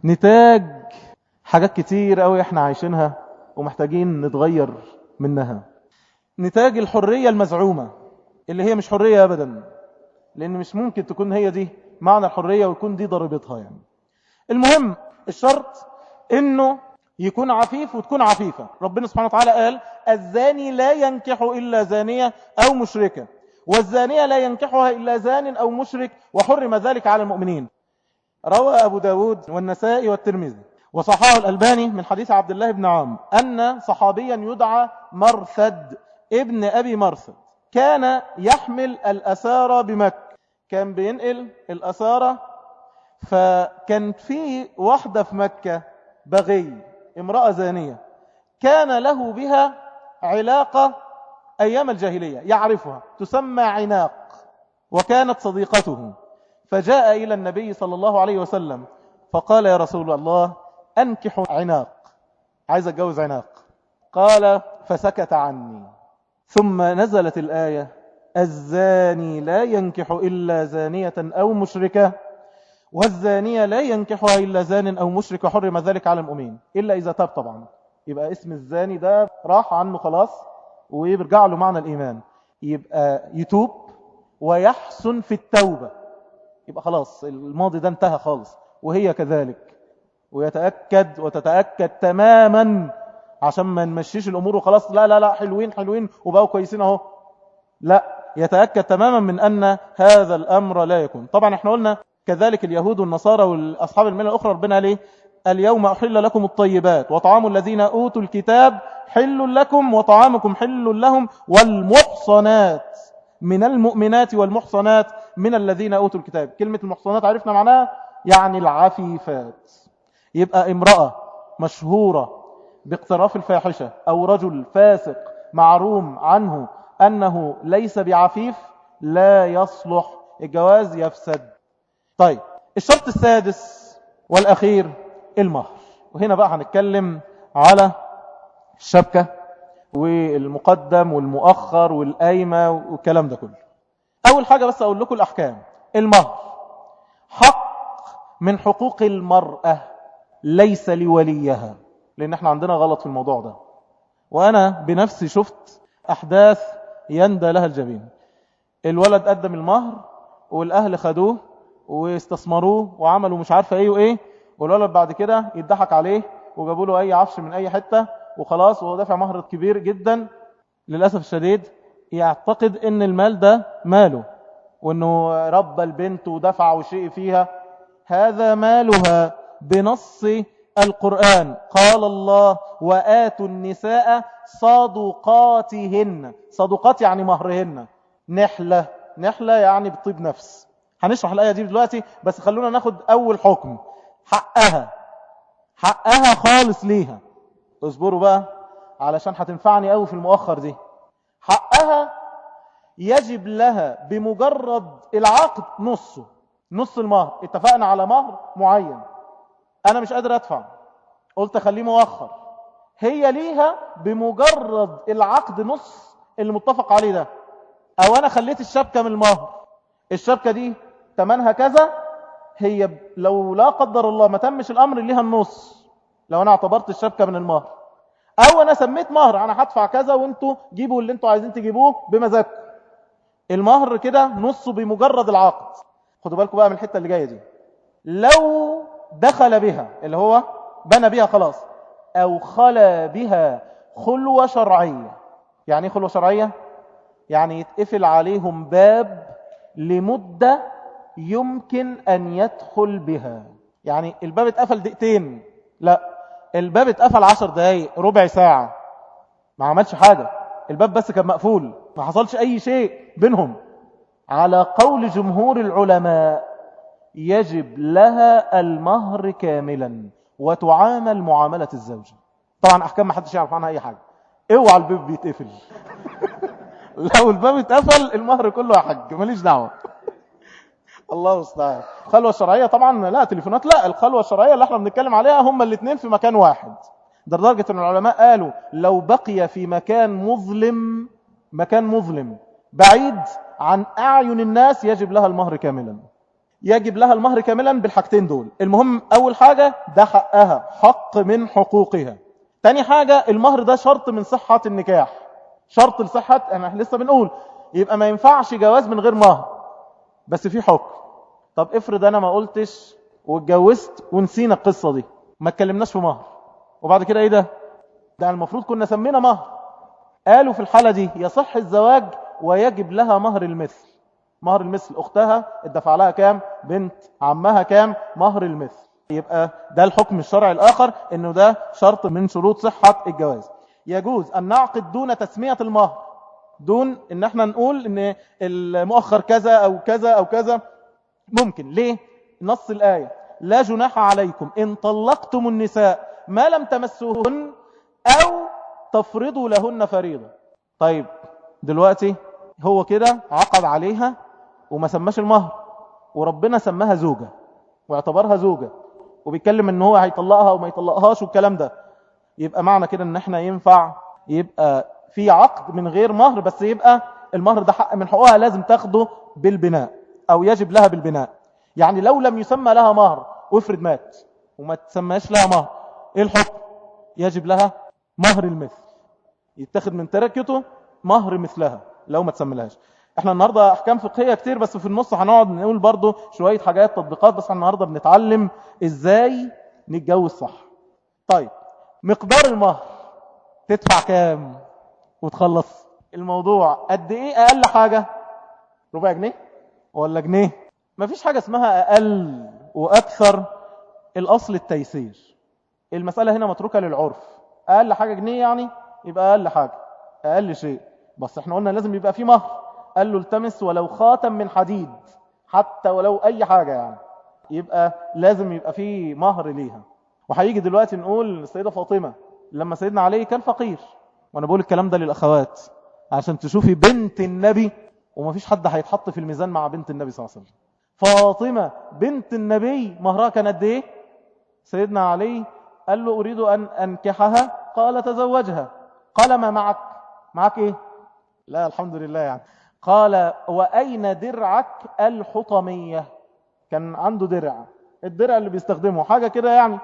نتاج حاجات كتير قوي احنا عايشينها ومحتاجين نتغير منها. نتاج الحرية المزعومة اللي هي مش حرية أبدا. لأن مش ممكن تكون هي دي معنى الحرية ويكون دي ضريبتها يعني. المهم الشرط إنه يكون عفيف وتكون عفيفة. ربنا سبحانه وتعالى قال الزاني لا ينكح إلا زانية أو مشركة، والزانية لا ينكحها إلا زان أو مشرك، وحرم ذلك على المؤمنين. روى أبو داود والنسائي والترمذي وصححه الألباني من حديث عبد الله بن عمرو أن صحابيا يدعى مرثد ابن أبي مرثد كان يحمل الأسارى بمكة، كان بينقل الأسارى. فكان في واحدة في مكة بغي، امرأة زانية، كان له بها علاقة أيام الجاهلية يعرفها، تسمى عناق، وكانت صديقته. فجاء إلى النبي صلى الله عليه وسلم فقال يا رسول الله أنكح عناق، عايز أتجوز عناق. قال فسكت عني. ثم نزلت الآية الزاني لا ينكح إلا زانية أو مشركة، والزانية لا ينكحها إلا زان أو مشرك، وحرم ذلك على المؤمنين إلا إذا تاب. طبعا يبقى اسم الزاني ده راح عنه خلاص ويرجع له معنى الإيمان، يبقى يتوب ويحسن في التوبة، يبقى خلاص الماضي ده انتهى خالص. وهي كذلك، ويتأكد وتتأكد تماما عشان ما نمشيش الأمور وخلاص لا لا لا حلوين حلوين وبقوا كويسين اهو، لا، يتأكد تماما من أن هذا الأمر لا يكون. طبعا احنا قلنا كذلك اليهود والنصارى والأصحاب الملة الأخرى، ربنا ليه اليوم أحل لكم الطيبات وطعام الذين أوتوا الكتاب حل لكم وطعامكم حل لهم والمحصنات من المؤمنات والمحصنات من الذين أوتوا الكتاب. كلمة المحصنات عرفنا معناها يعني العفيفات. يبقى امرأة مشهورة باقتراف الفاحشة أو رجل فاسق معروم عنه أنه ليس بعفيف لا يصلح الجواز، يفسد. طيب الشرط السادس والأخير المهر. وهنا بقى هنتكلم على الشبكة والمقدم والمؤخر والقايمة والكلام ده كله. أول حاجة بس أقول لكم الأحكام. المهر حق من حقوق المرأة ليس لوليها، لأن احنا عندنا غلط في الموضوع ده، وأنا بنفسي شفت أحداث يندى لها الجبين. الولد قدم المهر والأهل خدوه واستثمروه وعملوا مش عارفة ايه وايه، والولد بعد كده يضحك عليه وجابوا له اي عفش من اي حتة وخلاص، وهو دافع مهر كبير جدا. للأسف الشديد يعتقد ان المال ده ماله، وانه ربى البنت ودفع وشيء فيها. هذا مالها بنص القرآن، قال الله وآتوا النساء صدقاتهن. صدقات يعني مهرهن. نحلة، نحلة يعني بطيب نفس. هنشرح الآية دي دلوقتي، بس خلونا ناخد أول حكم. حقها، حقها خالص ليها. اصبروا بقى علشان هتنفعني قوي في المؤخر دي. حقها يجب لها بمجرد العقد نصه، نص المهر. اتفقنا على مهر معين، أنا مش قادر أدفع، قلت خليه مؤخر. هي ليها بمجرد العقد نص اللي متفق عليه ده. أو أنا خليت الشبكة من المهر، الشبكة دي تمنها كذا، هي لو لا قدر الله ما تمش الأمر ليها النص لو أنا اعتبرت الشبكة من المهر. أو أنا سميت مهر، أنا هدفع كذا وانتوا جيبوا اللي انتوا عايزين تجيبوه بمزاجكم. المهر كده نصه بمجرد العقد. خدوا بالكم بقى من الحتة اللي جاية دي. لو دخل بها اللي هو بنى بها خلاص، أو خلى بها خلوة شرعية. يعني ايه خلوة شرعية؟ يعني يتقفل عليهم باب لمدة يمكن أن يدخل بها. يعني الباب اتقفل دقيقتين، لا، الباب اتقفل 10 دقايق، ربع ساعة، ما عملش حاجة، الباب بس كان مقفول، ما حصلش أي شيء بينهم. على قول جمهور العلماء يجب لها المهر كاملا وتعامل معاملة الزوجة. طبعا أحكام ما حدش يعرف عنها أي حاجة. اوعى الباب بيتقفل. لو الباب اتقفل المهر كله يا حاج، ماليش دعوة. الله المستعان. الخلوة الشرعية طبعا لا تليفونات، لا، الخلوة الشرعية اللي احنا بنتكلم عليها هما الاثنين في مكان واحد. لدرجة ان العلماء قالوا لو بقي في مكان مظلم، مكان مظلم بعيد عن أعين الناس، يجب لها المهر كاملا. يجب لها المهر كاملا بالحاجتين دول. المهم أول حاجة ده حقها، حق من حقوقها. تاني حاجة المهر ده شرط من صحة النكاح، شرط لصحة. احنا لسه بنقول يبقى ما ينفعش جواز من غير مهر. بس في حكم. طب افرض انا ما قلتش واتجوزت ونسينا القصة دي، ما اتكلمناش في مهر، وبعد كده ايه ده المفروض كنا سمينا مهر. قالوا في الحالة دي يصح الزواج ويجب لها مهر المثل. مهر المثل اختها اتدفع لها كام، بنت عمها كام، مهر المثل. يبقى ده الحكم الشرعي الاخر، انه ده شرط من شروط صحة الجواز. يجوز ان نعقد دون تسمية المهر، دون ان احنا نقول ان المؤخر كذا او كذا او كذا. ممكن. ليه؟ نص الآية: لا جناح عليكم إن طلقتم النساء ما لم تمسوهن أو تفرضوا لهن فريضة. طيب دلوقتي هو كده عقد عليها وما سماش المهر، وربنا سماها زوجة واعتبرها زوجة، وبيتكلم ان هو هيطلقها وما يطلقهاش والكلام ده. يبقى معنى كده ان احنا ينفع يبقى في عقد من غير مهر، بس يبقى المهر ده حق من حقوقها لازم تاخده بالبناء او يجب لها بالبناء. يعني لو لم يسمى لها مهر وافرض مات وما تسماش لها مهر، ايه الحكم؟ يجب لها مهر المثل، يتخذ من تركته مهر مثلها لو ما تسملهاش. احنا النهاردة احكام فقهية كتير، بس في النص هنقعد نقول برضو شوية حاجات تطبيقات، بس النهاردة بنتعلم ازاي نتجوز صح. طيب مقدار المهر تدفع كام وتخلص الموضوع؟ قد ايه اقل حاجة؟ ربع جنيه ولا جنيه؟ مفيش حاجة اسمها اقل واكثر، الاصل التيسير. المسألة هنا متروكة للعرف. اقل حاجة جنيه يعني يبقى اقل حاجة، اقل شيء. بس احنا قلنا لازم يبقى في مهر. قال له التمس ولو خاتم من حديد، حتى ولو اي حاجة يعني، يبقى لازم يبقى في مهر ليها. وهيجي دلوقتي نقول السيدة فاطمة لما سيدنا علي كان فقير، وانا بقول الكلام ده للاخوات عشان تشوفي بنت النبي، ومفيش حد هيتحط في الميزان مع بنت النبي صلى الله عليه وسلم. فاطمة بنت النبي مهرها كان قد ايه؟ سيدنا علي قال له اريد ان انكحها، قال تزوجها. قال ما معك؟ معك ايه؟ لا الحمد لله يعني. قال واين درعك الحطمية؟ كان عنده درع، الدرع اللي بيستخدمه حاجة كده يعني.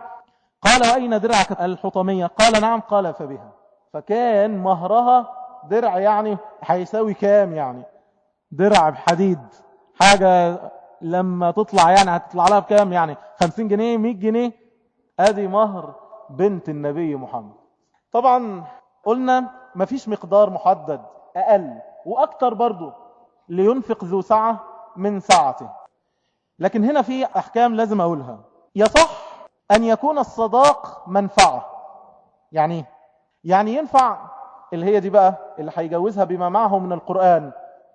قال واين درعك الحطمية؟ قال نعم. قال فبها. فكان مهرها درع، يعني هيساوي كام يعني؟ درع بحديد، حاجة لما تطلع يعني هتطلع لها بكام يعني؟ 50 جنيه 100 جنيه. ادي مهر بنت النبي محمد. طبعا قلنا مفيش مقدار محدد، اقل واكتر برضو، لينفق ذو سعة من سعته. لكن هنا في احكام لازم اقولها. يصح ان يكون الصداق منفعة. يعني يعني ينفع اللي هي دي بقى اللي هيجوزها بما معه من القرآن،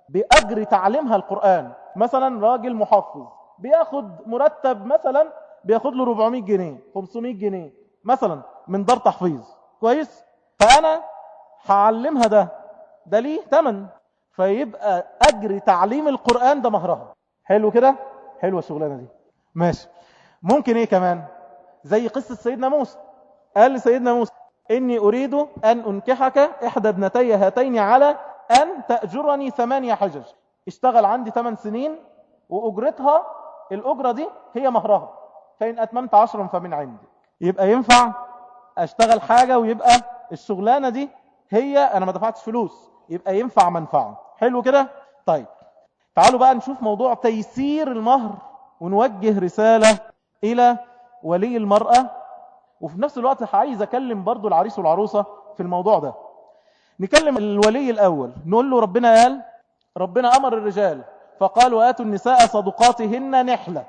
بأجر تعليمها القرآن. مثلا راجل محفظ بياخد مرتب، مثلا بياخد له 400 جنيه 500 جنيه مثلا من دار تحفيظ، كويس؟ فأنا هعلمها ده ليه ثمن، فيبقى أجر تعليم القرآن ده مهرها. حلو كده؟ حلوة الشغلانة دي، ماشي. ممكن ايه كمان؟ زي قصة سيدنا موسى. قال لسيدنا موسى إني أريد أن أنكحك إحدى ابنتي هاتين على أن تأجرني 8 حجج. اشتغل عندي 8 سنين وأجرتها، الأجرة دي هي مهرها، فإن أتممت 10 فمن عندي. يبقى ينفع أشتغل حاجة ويبقى الشغلانة دي هي أنا ما دفعتش فلوس، يبقى ينفع منفعة. حلو كده؟ طيب تعالوا بقى نشوف موضوع تيسير المهر، ونوجه رسالة إلى ولي المرأة. وفي نفس الوقت عايز أكلم برضو العريس والعروسة في الموضوع ده. نكلم الولي الأول، نقول له ربنا قال، ربنا أمر الرجال فقال وآتوا النساء صدقاتهن نحلة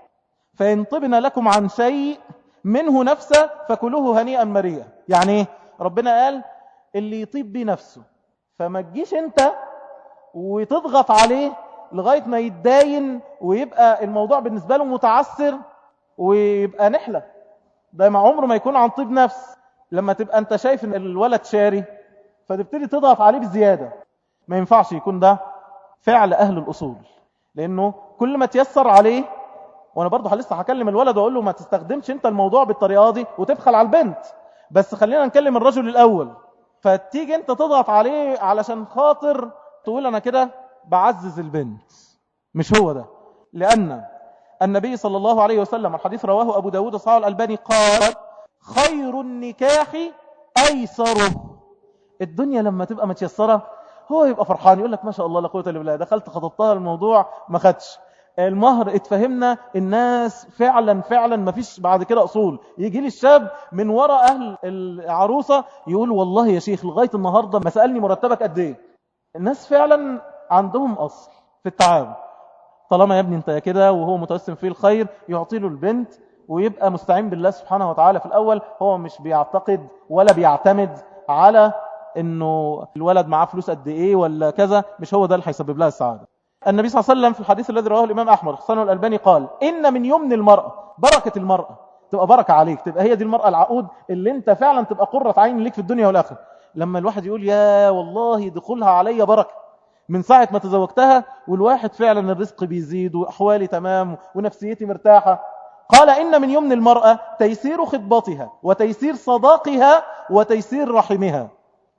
فإن طبن لكم عن شيء منه نفسه فكلوه هنيئا مريئا. يعني ايه؟ ربنا قال اللي يطيب بيه نفسه، فما تجيش انت وتضغط عليه لغاية ما يتداين ويبقى الموضوع بالنسبة له متعسر ويبقى نحلة. ده مع عمره ما يكون عن طيب نفس. لما تبقى انت شايف ان الولد شاري فتبتدي تضغط عليه بزيادة، ما ينفعش يكون ده فعل أهل الأصول، لأنه كل ما تيسر عليه. وأنا برضو لسه هكلم الولد وأقول له ما تستخدمش انت الموضوع بالطريقة دي وتبخل على البنت، بس خلينا نكلم الرجل الأول. فتيجي انت تضغط عليه علشان خاطر تقول أنا كده بعزز البنت، مش هو ده. لأن النبي صلى الله عليه وسلم، الحديث رواه أبو داود صحيح الألباني، قال خير النكاح أيسره. الدنيا لما تبقى متيسرة هو يبقى فرحان، يقول لك ما شاء الله لا قوة الا بالله، دخلت خطبتها الموضوع ما خدش، المهر اتفهمنا الناس فعلا ما فيش بعد كده أصول. يجي لي الشاب من وراء أهل العروسة يقول والله يا شيخ لغاية النهاردة ما سألني مرتبك قد ايه. الناس فعلا عندهم أصل في التعامل. طالما يا ابني انت كده وهو متوسم فيه الخير يعطي له البنت ويبقى مستعين بالله سبحانه وتعالى. في الأول هو مش بيعتقد ولا بيعتمد على انه الولد معاه فلوس قد ايه ولا كذا، مش هو ده اللي هيسبب لها السعادة. النبي صلى الله عليه وسلم في الحديث الذي رواه الإمام أحمد حسنه الألباني قال إن من يمن المرأة بركة المرأة، تبقى بركة عليك، تبقى هي دي المرأة العقود اللي انت فعلا تبقى قرة عين ليك في الدنيا والآخرة. لما الواحد يقول يا والله دخولها علي بركة من ساعة ما تزوجتها، والواحد فعلا الرزق بيزيد وأحوالي تمام ونفسيتي مرتاحة. قال إن من يمن المرأة تيسير خطبتها وتيسير صداقها وتيسير رحمها.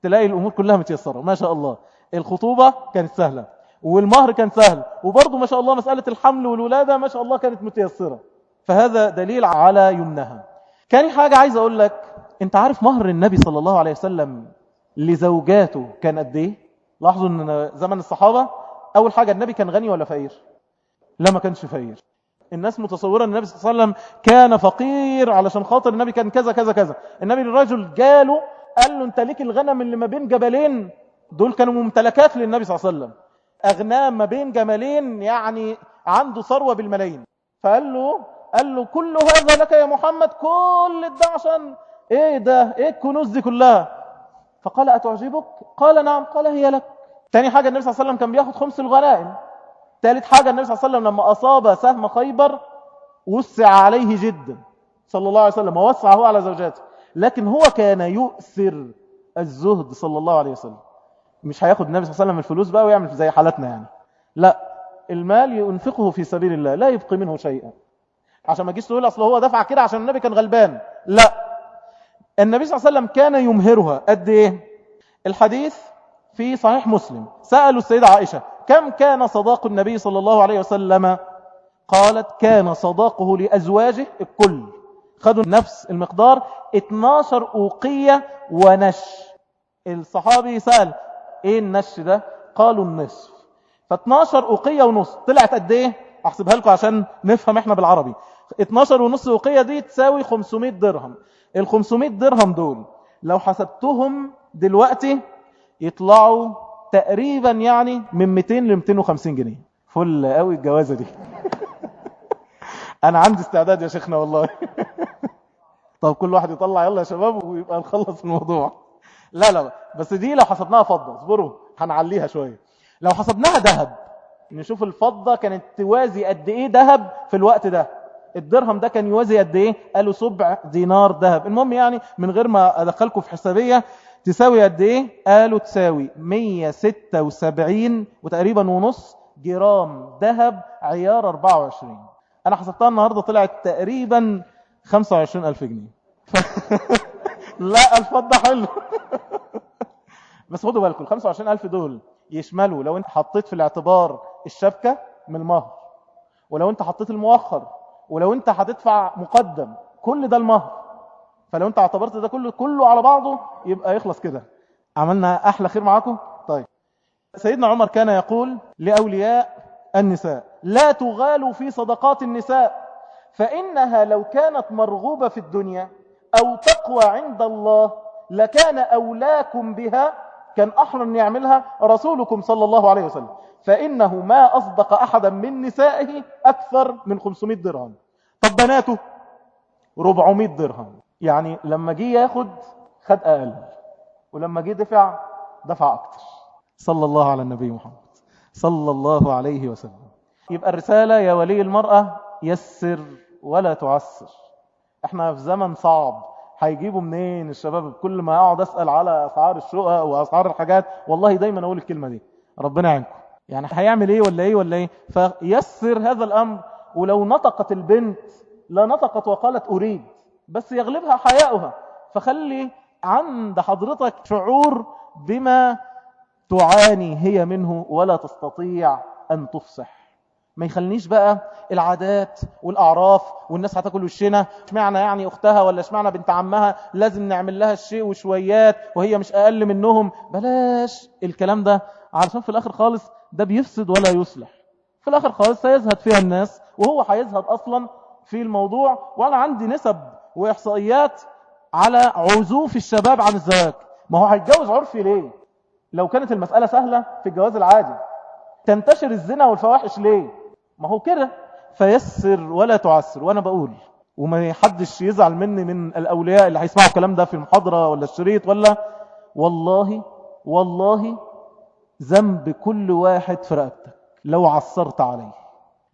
تلاقي الأمور كلها متيسرة ما شاء الله. الخطوبة كانت سهلة والمهر كان سهل، وبرضه ما شاء الله مسألة الحمل والولادة ما شاء الله كانت متيسرة. فهذا دليل على يمنها. كان حاجة عايز أقول لك، انت عارف مهر النبي صلى الله عليه وسلم لزوجاته كان قد ايه؟ لاحظوا ان زمن الصحابة اول حاجة النبي كان غني ولا فقير؟ لا ما كانش فقير. الناس متصورة ان النبي صلى الله عليه وسلم كان فقير علشان خاطر النبي كان كذا كذا كذا. النبي الرجل جاله قال له انت ليك الغنم اللي ما بين جبلين دول كانوا ممتلكات للنبي صلى الله عليه وسلم، أغنام ما بين جمالين، يعني عنده ثروة بالملايين. فقال له كل هذا لك يا محمد، كل ده عشان ايه؟ ده ايه الكنوز دي كلها؟ فقال أتعجبك؟ قال نعم. قال هي لك. تاني حاجة النبي صلى الله عليه وسلم كان بياخد خمس الغنائم. ثالث حاجة النبي صلى الله عليه وسلم لما أصاب سهم خيبر وسع عليه جدا صلى الله عليه وسلم ووسع هو على زوجاته، لكن هو كان يؤثر الزهد صلى الله عليه وسلم. مش هياخد النبي صلى الله عليه وسلم الفلوس بقى ويعمل زي حالتنا يعني، لا، المال ينفقه في سبيل الله لا يبقي منه شيئا. عشان ما تجيش تقول اصل هو دفع كده عشان النبي كان غلبان، لا، النبي صلى الله عليه وسلم كان يمهرها قد ايه؟ الحديث في صحيح مسلم سألوا السيدة عائشة كم كان صداق النبي صلى الله عليه وسلم؟ قالت كان صداقه لأزواجه الكل خدوا نفس المقدار 12 أوقية ونش. الصحابي سأل ايه النش ده؟ قالوا النصف. ف12 أوقية ونص طلعت قد ايه؟ احسبها لكم عشان نفهم احنا بالعربي. 12 ونص أوقية دي تساوي 500 درهم. ال 500 درهم دول لو حسبتهم دلوقتي يطلعوا تقريبا يعني من 200 ل 250 جنيه. فل قوي الجوازة دي. انا عندي استعداد يا شيخنا والله. طب كل واحد يطلع يلا يا شباب ويبقى نخلص الموضوع. لا بس دي لو حسبناها فضة، اصبروا هنعليها شوية. لو حسبناها ذهب نشوف الفضة كانت توازي قد ايه ذهب في الوقت ده. الدرهم ده كان يوازي قد ايه؟ قالوا 7 دينار ذهب. المهم يعني من غير ما ادخلكم في حسابية تساوي قد ايه؟ قالوا تساوي 176 وتقريبا ونص جرام ذهب عيار 24. انا حسبتها النهاردة طلعت تقريبا 25,000 جنيه. لا الفضة حلو. بس خدوا بالكم 25,000 دول يشملوا لو انت حطيت في الاعتبار الشبكة من المهر، ولو انت حطيت المؤخر، ولو انت هتدفع مقدم، كل ده المهر. فلو انت اعتبرت ده كله على بعضه يبقى يخلص كده. عملنا احلى خير معاكم. طيب سيدنا عمر كان يقول لأولياء النساء لا تغالوا في صدقات النساء فإنها لو كانت مرغوبة في الدنيا أو تقوى عند الله لكان أولاكم بها، كان أحرى أن يعملها رسولكم صلى الله عليه وسلم، فإنه ما أصدق أحدا من نسائه أكثر من 500 درهم. طب بناته 400 درهم. يعني لما جه ياخد خد أقل، ولما جه دفع أكتر. صلى الله على النبي محمد صلى الله عليه وسلم. يبقى الرسالة يا ولي المرأة يسر ولا تعسر. احنا في زمن صعب، هيجيبوا منين الشباب؟ كل ما اقعد اسال على اسعار الشقق واسعار الحاجات والله دايما اقول الكلمه دي، ربنا يعينكم. يعني هيعمل ايه ولا ايه؟ فيسر هذا الامر. ولو نطقت البنت لا نطقت وقالت اريد، بس يغلبها حياؤها. فخلي عند حضرتك شعور بما تعاني هي منه ولا تستطيع ان تفصح. ما يخلنيش بقى العادات والأعراف والناس هتاكل وشنا، اشمعنى يعني أختها ولا اشمعنى بنت عمها لازم نعمل لها الشيء وشويات وهي مش أقل منهم. بلاش الكلام ده، علشان في الآخر خالص ده بيفسد ولا يصلح. في الآخر خالص سيزهد فيها الناس، وهو هيزهد أصلا في الموضوع. وأنا عندي نسب وإحصائيات على عزوف الشباب عن الزواج. ما هو هيتجوز عرفي ليه؟ لو كانت المسألة سهلة في الجواز العادي تنتشر الزنا والفواحش ليه؟ ما هو كده. فيسر ولا تعسر. وأنا بقول وما حدش يزعل مني من الأولياء اللي هيسمعوا الكلام ده في المحاضرة ولا الشريط ولا، والله ذنب كل واحد في رقبتك لو عصرت عليه،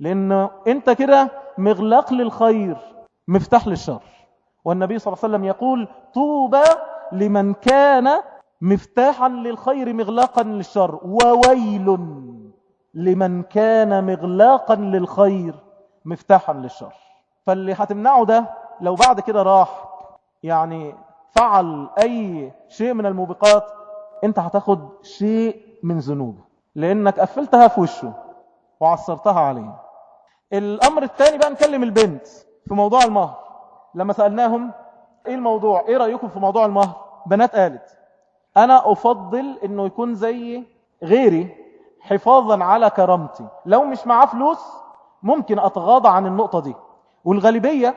لأنه أنت كده مغلاق للخير مفتاح للشر. والنبي صلى الله عليه وسلم يقول طوبى لمن كان مفتاحا للخير مغلاقا للشر، وويل لمن كان مغلاقا للخير مفتاحا للشر. فاللي هتمنعه ده لو بعد كده راح يعني فعل أي شيء من الموبقات، انت هتاخد شيء من ذنوبه لأنك قفلتها في وشه وعصرتها عليه. الأمر الثاني بقى نكلم البنت في موضوع المهر. لما سألناهم ايه الموضوع، ايه رأيكم في موضوع المهر؟ بنات قالت أنا أفضل أنه يكون زي غيري حفاظا على كرامتي، لو مش معاه فلوس ممكن أتغاضى عن النقطة دي. والغالبية،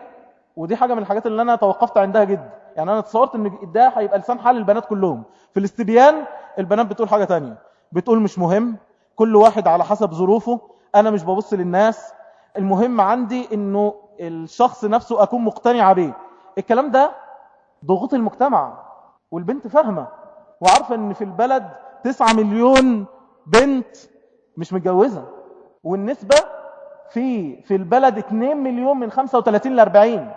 ودي حاجة من الحاجات اللي أنا توقفت عندها جدا، يعني أنا تصورت أن ده هيبقى لسان حال البنات كلهم. في الاستبيان البنات بتقول حاجة تانية، بتقول مش مهم، كل واحد على حسب ظروفه، أنا مش ببص للناس، المهم عندي أنه الشخص نفسه أكون مقتنعة بيه. الكلام ده ضغوط المجتمع، والبنت فاهمة وعارفة أن في البلد 9 مليون بنت مش متجوزة، والنسبة في البلد 2 مليون من 35 ل 40.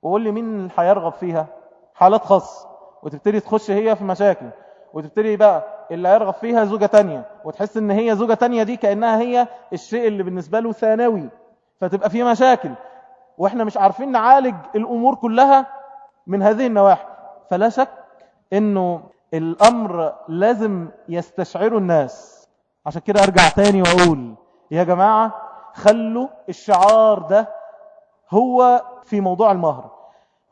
وقول لي مين اللي هيرغب فيها؟ حالات خاصة، وتبتدي تخش هي في مشاكل، وتبتدي بقى اللي هيرغب فيها زوجة تانية، وتحس ان هي زوجة تانية دي كأنها هي الشيء اللي بالنسبة له ثانوي، فتبقى فيه مشاكل، واحنا مش عارفين نعالج الامور كلها من هذه النواحي. فلا شك انه الامر لازم يستشعره الناس. عشان كده ارجع تاني واقول يا جماعة خلوا الشعار ده هو في موضوع المهر.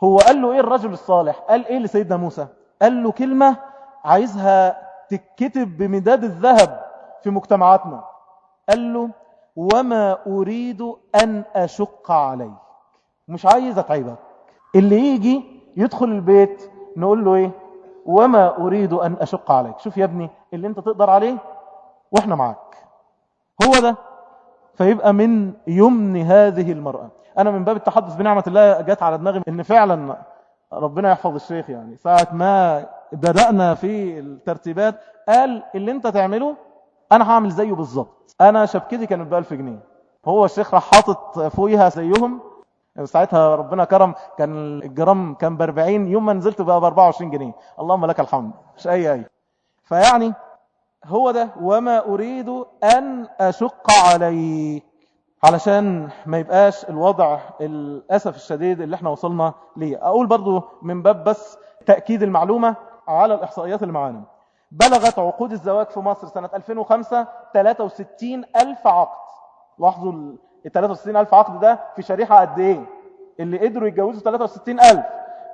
هو قال له ايه الرجل الصالح؟ قال ايه لسيدنا موسى؟ قال له كلمة عايزها تتكتب بمداد الذهب في مجتمعاتنا. قال له وما أريد أن أشق عليك، مش عايز أتعبك. اللي يجي يدخل البيت نقول له ايه؟ وما أريد أن أشق عليك. شوف يا ابني اللي انت تقدر عليه واحنا معاك، هو ده. فيبقى من يمن هذه المرأة. أنا من باب التحدث بنعمة الله جات على دماغي إن فعلا ربنا يحفظ الشيخ، يعني ساعة ما بدأنا في الترتيبات قال اللي انت تعمله أنا هعمل زيه بالظبط. أنا شبكتي كانت ب1000 جنيه، هو الشيخ راح حاطط فوقها زيهم. ساعتها ربنا كرم، كان الجرام كان ب40، يوم ما نزلت بقى ب24 جنيه. اللهم لك الحمد، مش أي. فيعني هو ده وما أريد أن أشق عليك، علشان ما يبقاش الوضع الأسف الشديد اللي احنا وصلنا ليه. أقول برضو من باب بس تأكيد المعلومة على الإحصائيات اللي معانا. بلغت عقود الزواج في مصر سنة 2005 63,000 عقد. لاحظوا ال 63,000 عقد ده في شريحة قد ايه؟ اللي قدروا يتجوزوا 63,000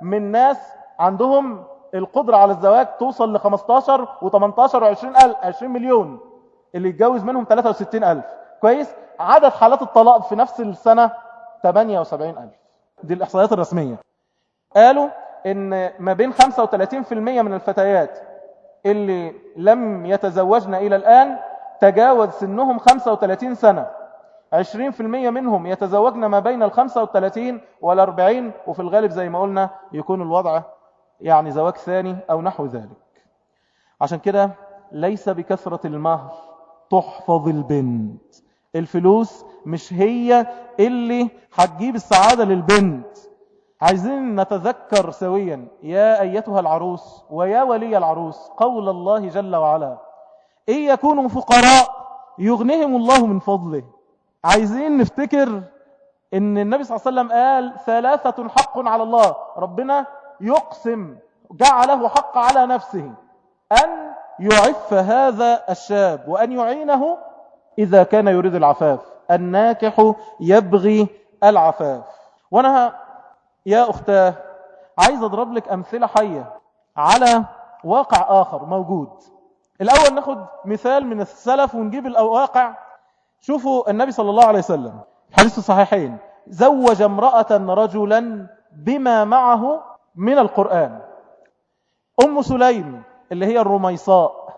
من ناس عندهم القدرة على الزواج توصل ل 15 و18 و20 20 مليون، اللي يتجوز منهم 63,000. كويس؟ عدد حالات الطلاق في نفس السنة 78,000. دي الإحصائيات الرسمية. قالوا إن ما بين 35% من الفتيات اللي لم يتزوجن إلى الآن تجاوز سنهم 35 سنة. 20% منهم يتزوجن ما بين 35 وال40، وفي الغالب زي ما قلنا يكون الوضع يعني زواج ثاني أو نحو ذلك. عشان كده ليس بكثرة المهر تحفظ البنت. الفلوس مش هي اللي هتجيب السعادة للبنت. عايزين نتذكر سويا يا أيتها العروس ويا ولي العروس قول الله جل وعلا إن يكونوا فقراء يغنهم الله من فضله. عايزين نفتكر ان النبي صلى الله عليه وسلم قال 3 حق على الله، ربنا يقسم جعله حق على نفسه، أن يعف هذا الشاب وأن يعينه إذا كان يريد العفاف. الناكح يبغي العفاف. وأنا يا أختاه عايز أضرب لك أمثلة حية على واقع آخر موجود. الأول ناخد مثال من السلف ونجيب الواقع شوفوا النبي صلى الله عليه وسلم حديث الصحيحين زوج امرأة رجلا بما معه من القرآن. أم سليم اللي هي الرميصاء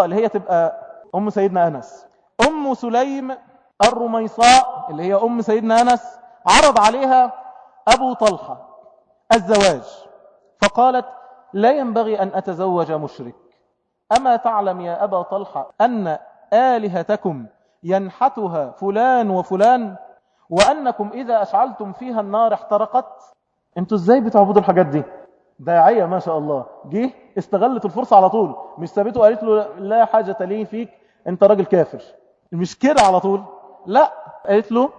اللي هي تبقى أم سيدنا أنس. أم سليم الرميصاء اللي هي أم سيدنا أنس عرض عليها أبو طلحة الزواج، فقالت لا ينبغي أن أتزوج مشرك، أما تعلم يا أبا طلحة أن آلهتكم ينحتها فلان وفلان، وأنكم إذا أشعلتم فيها النار احترقت؟ أنتوا إزاي بتعبدوا الحاجات دي؟ داعية ما شاء الله، جه استغلت الفرصة على طول، مش سابته وقالت له لا حاجة لي فيك أنت راجل كافر، مش كده على طول، لا، قالت له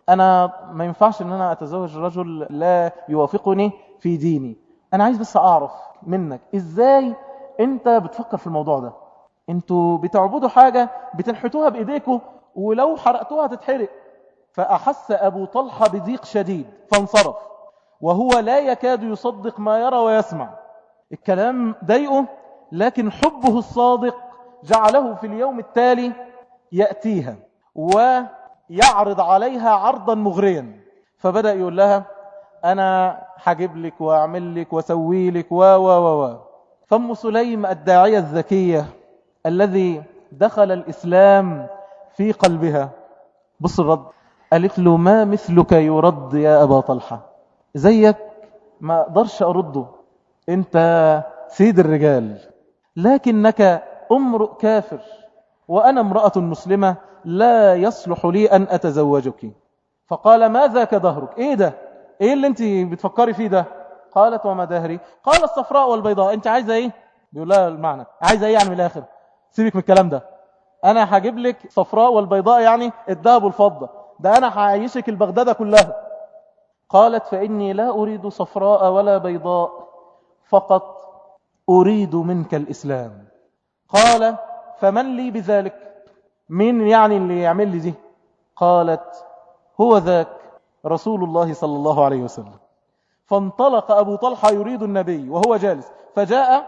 أنا ما ينفعش أن أنا أتزوج رجل لا يوافقني في ديني، أنا عايز بس أعرف منك إزاي أنت بتفكر في الموضوع ده؟ أنتوا بتعبدوا حاجة بتنحتوها بإيديكم ولو حرقتوها تتحرق. فأحس أبو طلحة بضيق شديد فانصرف، وهو لا يكاد يصدق ما يرى ويسمع. الكلام ضايقه، لكن حبه الصادق جعله في اليوم التالي يأتيها ويعرض عليها عرضا مغريا. فبدأ يقول لها أنا هجيب لك وأعمل لك وسوي لك فأم سليم الداعية الذكية الذي دخل الإسلام في قلبها، بص الرد، قالت له ما مثلك يرد يا أبا طلحة، زيك ما أقدرش أرده، أنت سيد الرجال، لكنك امرؤ كافر وأنا امرأة مسلمة لا يصلح لي أن أتزوجك. فقال ما ذاك ظهرك؟ إيه ده؟ إيه اللي أنت بتفكري فيه ده؟ قالت وما دهري؟ قال الصفراء والبيضاء. أنت عايزة إيه؟ بيقول لها المعنى، عايزة إيه يعني من الآخر؟ سيبك من الكلام ده، أنا هجيب لك صفراء والبيضاء يعني الذهب والفضة، ده أنا هعيشك البغدادة كلها. قالت فإني لا أريد صفراء ولا بيضاء، فقط أريد منك الإسلام. قال فمن لي بذلك؟ مين يعني اللي يعمل لي دي؟ قالت هو ذاك رسول الله صلى الله عليه وسلم. فانطلق أبو طلحة يريد النبي وهو جالس، فجاء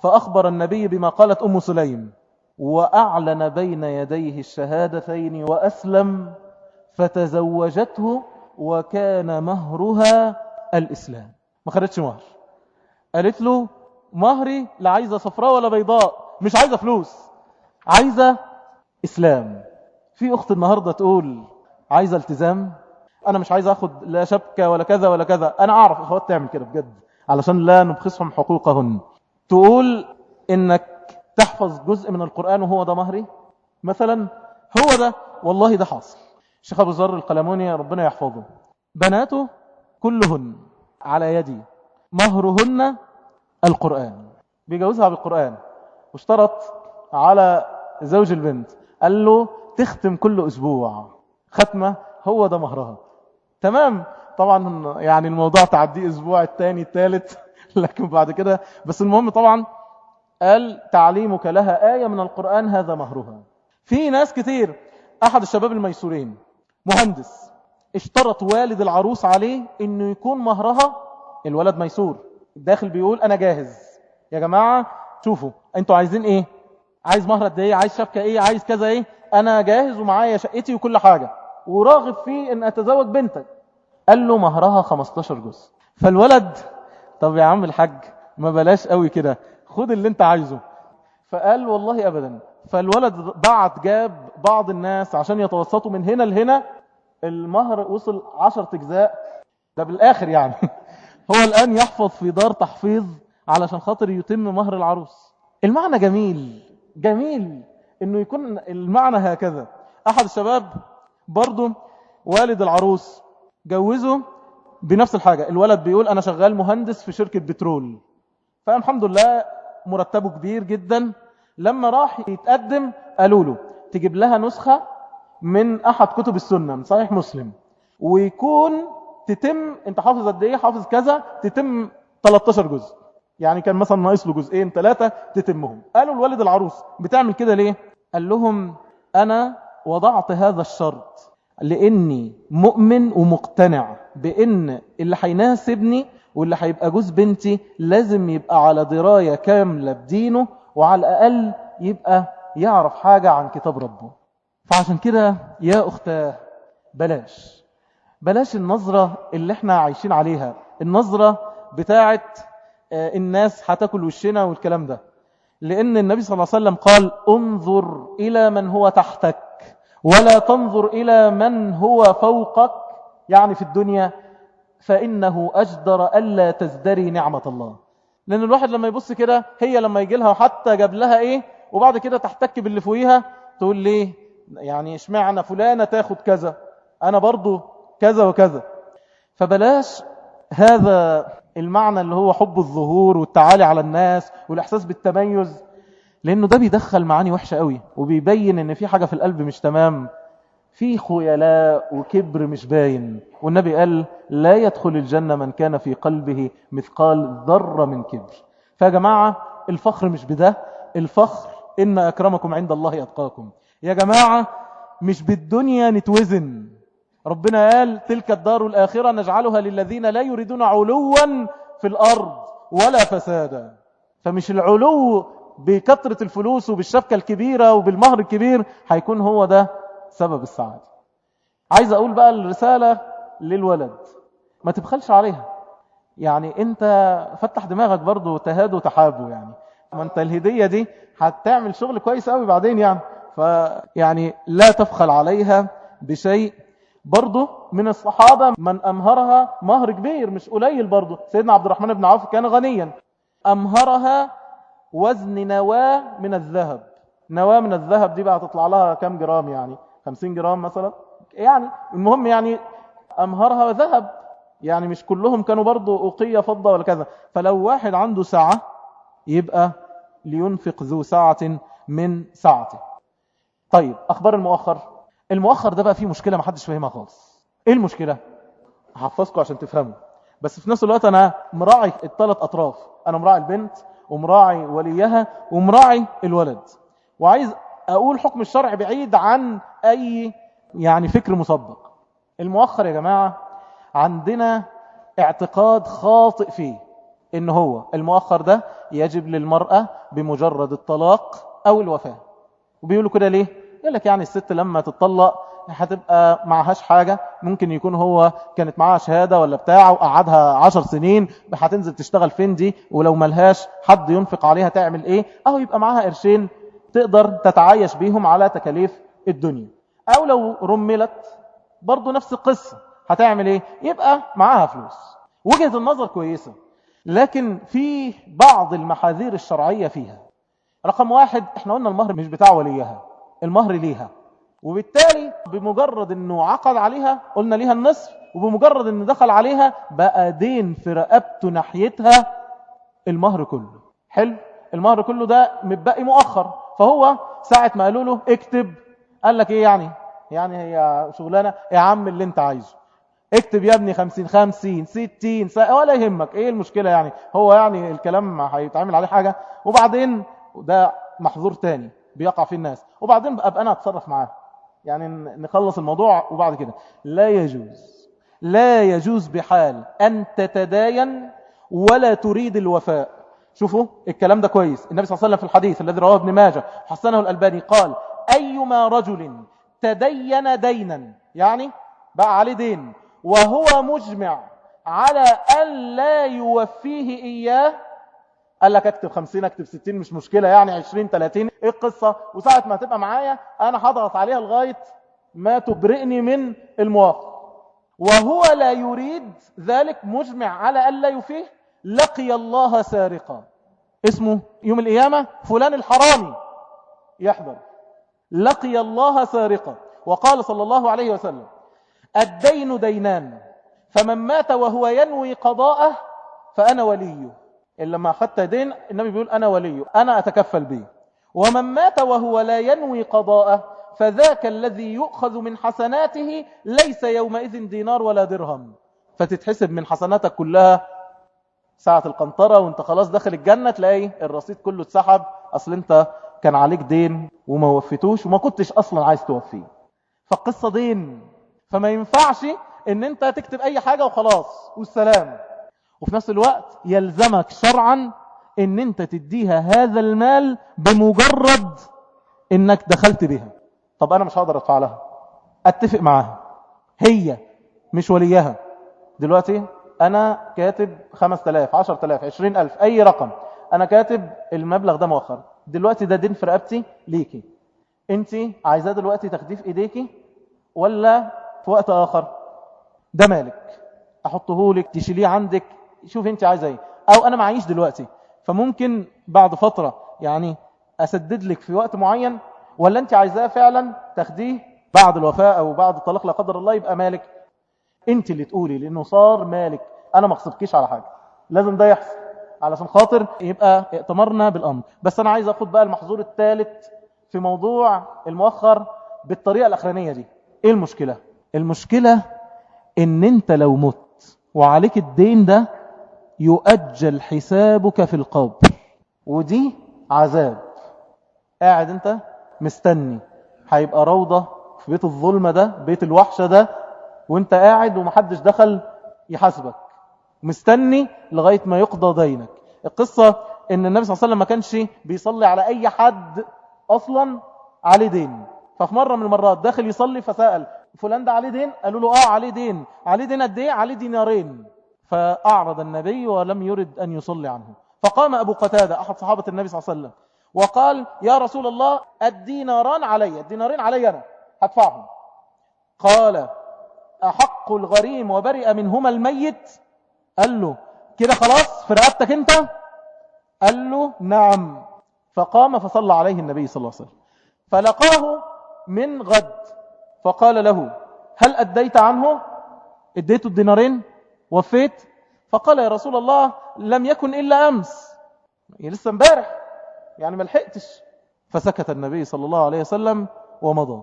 فأخبر النبي بما قالت أم سليم، وأعلن بين يديه الشهادتين وأسلم، فتزوجته وكان مهرها الإسلام. ما خدتش مهر، قالت له مهري لا عايزة صفراء ولا بيضاء، مش عايزة فلوس، عايزة إسلام. في أخت النهاردة تقول عايزة التزام، أنا مش عايزة أخد لا شبكة ولا كذا ولا كذا. أنا أعرف أخوات تعمل كده بجد علشان لا نبخسهم حقوقهن، تقول إنك تحفظ جزء من القرآن وهو ده مهري مثلا، هو ده والله ده حاصل. الشيخ أبو ذر القلموني ربنا يحفظه، بناته كلهن على يدي مهرهن القرآن، بيجوزها بالقرآن، واشترط على زوج البنت قال له تختم كل أسبوع ختمة، هو ده مهرها. تمام، طبعا يعني الموضوع تعدي أسبوع الثاني الثالث لكن بعد كده بس المهم طبعا قال تعليمك لها آية من القرآن هذا مهرها. في ناس كتير، أحد الشباب الميسورين مهندس، اشترط والد العروس عليه انه يكون مهرها، الولد ميسور الداخل بيقول انا جاهز يا جماعة، شوفوا انتوا عايزين ايه، عايز مهر قد ايه، عايز شبكة ايه، عايز كذا ايه، انا جاهز ومعايا شقتي وكل حاجة وراغب في ان اتزوج بنتك. قال له مهرها 15 جزء. فالولد طب يا عم الحاج ما بلاش قوي كده، خد اللي انت عايزه. فقال والله ابدا. فالولد بعت جاب بعض الناس عشان يتوسطوا من هنا لهنا، المهر وصل 10 أجزاء، ده بالاخر يعني هو الان يحفظ في دار تحفيظ علشان خاطر يتم مهر العروس. المعنى جميل جميل انه يكون المعنى هكذا. احد الشباب برضو والد العروس جوزه بنفس الحاجة، الولد بيقول انا شغال مهندس في شركة بترول، فالحمد لله مرتبه كبير جدا. لما راح يتقدم قالوا له تجيب لها نسخة من احد كتب السنة من صحيح مسلم، ويكون تتم، انت حافظ قد ايه، حافظ كذا، تتم 13 جزء، يعني كان مثلا ناقص له جزئين 3 تتمهم. قالوا الوالد العروس بتعمل كده ليه؟ قال لهم انا وضعت هذا الشرط لاني مؤمن ومقتنع بان اللي هيناسبني واللي هيبقى جوز بنتي لازم يبقى على دراية كاملة بدينه، وعلى الاقل يبقى يعرف حاجة عن كتاب ربه. فعشان كده يا أختاه بلاش النظرة اللي احنا عايشين عليها، النظرة بتاعت الناس هتاكل وشنا والكلام ده. لأن النبي صلى الله عليه وسلم قال انظر إلى من هو تحتك ولا تنظر إلى من هو فوقك، يعني في الدنيا، فإنه أجدر ألا تزدري نعمة الله. لأن الواحد لما يبص كده، هي لما يجي لها وحتى جاب لها إيه، وبعد كده تحتك باللي فوقيها تقول ليه يعني اشمعنى فلانة تاخد كذا، أنا برضو كذا وكذا. فبلاش هذا المعنى اللي هو حب الظهور والتعالي على الناس والإحساس بالتميز، لأنه ده بيدخل معاني وحشة قوي، وبيبين إن في حاجة في القلب مش تمام، في خيلاء وكبر مش باين. والنبي قال لا يدخل الجنة من كان في قلبه مثقال ذرة من كبر. فيا جماعة الفخر مش بده، الفخر إن أكرمكم عند الله أتقاكم. يا جماعة مش بالدنيا نتوزن. ربنا قال تلك الدار الآخرة نجعلها للذين لا يريدون علوا في الأرض ولا فسادا. فمش العلو بكثرة الفلوس وبالشبكة الكبيرة وبالمهر الكبير هيكون هو ده سبب السعادة. عايز أقول بقى الرسالة للولد، ما تبخلش عليها. يعني انت فتح دماغك برضو، تهاد وتحابه، يعني ما انت الهدية دي هتعمل شغل كويس قوي بعدين يعني. فيعني لا تبخل عليها بشيء. برضو من الصحابة من أمهرها مهر كبير مش قليل، برضو سيدنا عبد الرحمن بن عوف كان غنيا، أمهرها وزن نواة من الذهب. نواة من الذهب دي بقى تطلع لها كام جرام؟ يعني 50 جرام مثلا، يعني المهم يعني أمهرها ذهب، يعني مش كلهم كانوا برضو أقية فضة ولا كذا. فلو واحد عنده ساعة يبقى لينفق ذو ساعة من ساعته. طيب أخبار المؤخر ده بقى فيه مشكلة ما حدش فاهمها خالص. إيه المشكلة؟ هحفظكم عشان تفهموا، بس في نفس الوقت أنا مراعي الثلاث أطراف، أنا مراعي البنت ومراعي وليها ومراعي الولد، وعايز أقول حكم الشرع بعيد عن أي يعني فكر مسبق. المؤخر يا جماعة عندنا اعتقاد خاطئ فيه، إن هو المؤخر ده يجب للمرأة بمجرد الطلاق أو الوفاة. وبيقولوا كده ليه؟ يقول لك يعني الست لما تتطلق هتبقى معهاش حاجة، ممكن يكون هو كانت معها شهادة ولا بتاع وقعدها 10 سنين، هتنزل تشتغل فين دي؟ ولو ملهاش حد ينفق عليها تعمل ايه؟ اهو يبقى معها قرشين تقدر تتعايش بيهم على تكاليف الدنيا. او لو رملت برضو نفس القصة، هتعمل ايه؟ يبقى معاها فلوس. وجهة النظر كويسة، لكن في بعض المحاذير الشرعية فيها. رقم واحد، احنا قلنا المهر مش بتاع وليها، المهر ليها، وبالتالي بمجرد انه عقد عليها قلنا ليها النصف، وبمجرد انه دخل عليها بقى دين في رقبته ناحيتها المهر كله. حلو، المهر كله ده متبقي مؤخر، فهو ساعة ما قالوا له اكتب قال لك ايه يعني هي شغلانة يا عم اللي انت عايزه، اكتب يا ابني 50 60 ولا يهمك، ايه المشكلة يعني؟ هو يعني الكلام هيتعمل عليه حاجة؟ وبعدين ده محظور تاني بيقع فيه الناس، وبعدين أبقى أنا أتصرف معاه، يعني نخلص الموضوع. وبعد كده لا يجوز بحال أن تتداين ولا تريد الوفاء. شوفوا الكلام ده كويس. النبي صلى الله عليه وسلم في الحديث الذي رواه ابن ماجه حسنه الألباني قال أيما رجل تدين دينا، يعني بقى عليه دين وهو مجمع على أن لا يوفيه إياه، قال لك اكتب 50 اكتب 60 مش مشكلة، يعني 20 30 ايه القصة؟ وساعة ما هتبقى معايا انا هضغط عليها لغاية ما تبرئني من المواقف، وهو لا يريد ذلك، مجمع على ألا يفيه، لقي الله سارقا. اسمه يوم القيامة فلان الحرامي يحضر، لقي الله سارقا. وقال صلى الله عليه وسلم الدين دينان، فمن مات وهو ينوي قضاءه فأنا وليه. إلا لما أخذت دين النبي بيقول أنا وليه، أنا أتكفل به. ومن مات وهو لا ينوي قضاءه فذاك الذي يؤخذ من حسناته ليس يومئذ دينار ولا درهم، فتتحسب من حسناتك كلها ساعة القنطرة وانت خلاص داخل الجنة تلاقي الرصيد كله اتسحب، أصل انت كان عليك دين وما وفيتوش وما كنتش أصلا عايز توفيه. فالقصة دين، فما ينفعش ان انت تكتب اي حاجة وخلاص والسلام. وفي نفس الوقت يلزمك شرعا ان انت تديها هذا المال بمجرد انك دخلت بها. طب أنا مش هقدر أدفع لها، أتفق معاها، هي مش وليها. دلوقتي أنا كاتب 5000 10,000 20,000 أي رقم، أنا كاتب المبلغ ده مؤخر، دلوقتي ده دين في رقبتي ليكي، أنت عايزاه دلوقتي تاخديه في إيديكي ولا في وقت آخر؟ ده مالك، أحطه لك تشيليه عندك، شوف أنت عايزة إيه. أو أنا معيش دلوقتي فممكن بعد فترة يعني أسدد لك في وقت معين، ولا أنت عايزاه فعلا تاخديه بعد الوفاة أو بعد الطلاق لا قدر الله، يبقى مالك. أنت اللي تقولي، لأنه صار مالك، أنا ما اغصبكيش على حاجة، لازم ده يحصل علشان خاطر يبقى ائتمرنا بالأمر. بس أنا عايز أخد بقى المحظور الثالث في موضوع المؤخر بالطريقة الأخرانية دي. إيه المشكلة؟ المشكلة إن أنت لو مت وعليك الدين ده يؤجل حسابك في القبر، ودي عذاب. قاعد أنت مستني، هيبقى روضة في بيت الظلمة ده، بيت الوحشة ده، وانت قاعد ومحدش دخل يحاسبك، مستني لغاية ما يقضى دينك. القصة ان النبي صلى الله عليه وسلم ما كانش بيصلي على اي حد اصلا عليه دين، ففي مرة من المرات داخل يصلي فسأل فلان ده عليه دين؟ قالوا له عليه دين. عليه دين قد ايه؟ عليه دينارين. فأعرض النبي ولم يرد أن يصلي عنه. فقام أبو قتادة أحد صحابة النبي صلى الله عليه وسلم وقال يا رسول الله الديناران علي، الدينارين علي أنا هدفعهم. قال أحق الغريم وبرئ منهما الميت؟ قال له كده خلاص في رقبتك انت؟ قال له نعم. فقام فصلى عليه النبي صلى الله عليه وسلم، فلقاه من غد فقال له هل أديت عنه؟ اديته الدينارين؟ وفيت؟ فقال يا رسول الله لم يكن إلا أمس، لسه امبارح يعني ما لحقتش. فسكت النبي صلى الله عليه وسلم ومضى.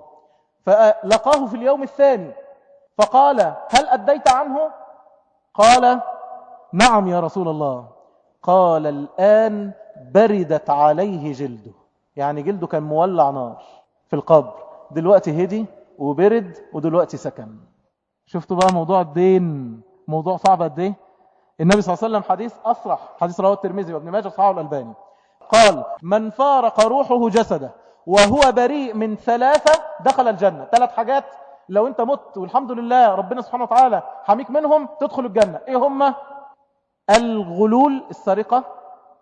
فلقاه في اليوم الثاني فقال هل أديت عنه؟ قال نعم يا رسول الله. قال الآن بردت عليه جلده، يعني جلده كان مولع نار في القبر، دلوقتي هدي وبرد ودلوقتي سكن. شفتوا بقى موضوع الدين موضوع صعب قد ايه؟ النبي صلى الله عليه وسلم حديث أصرح، حديث رواه الترمذي وابن ماجه صححه الألباني، قال من فارق روحه جسده وهو بريء من 3 دخل الجنة. 3 حاجات لو انت مت والحمد لله ربنا سبحانه وتعالى حميك منهم تدخل الجنة. ايه هم؟ الغلول، السرقة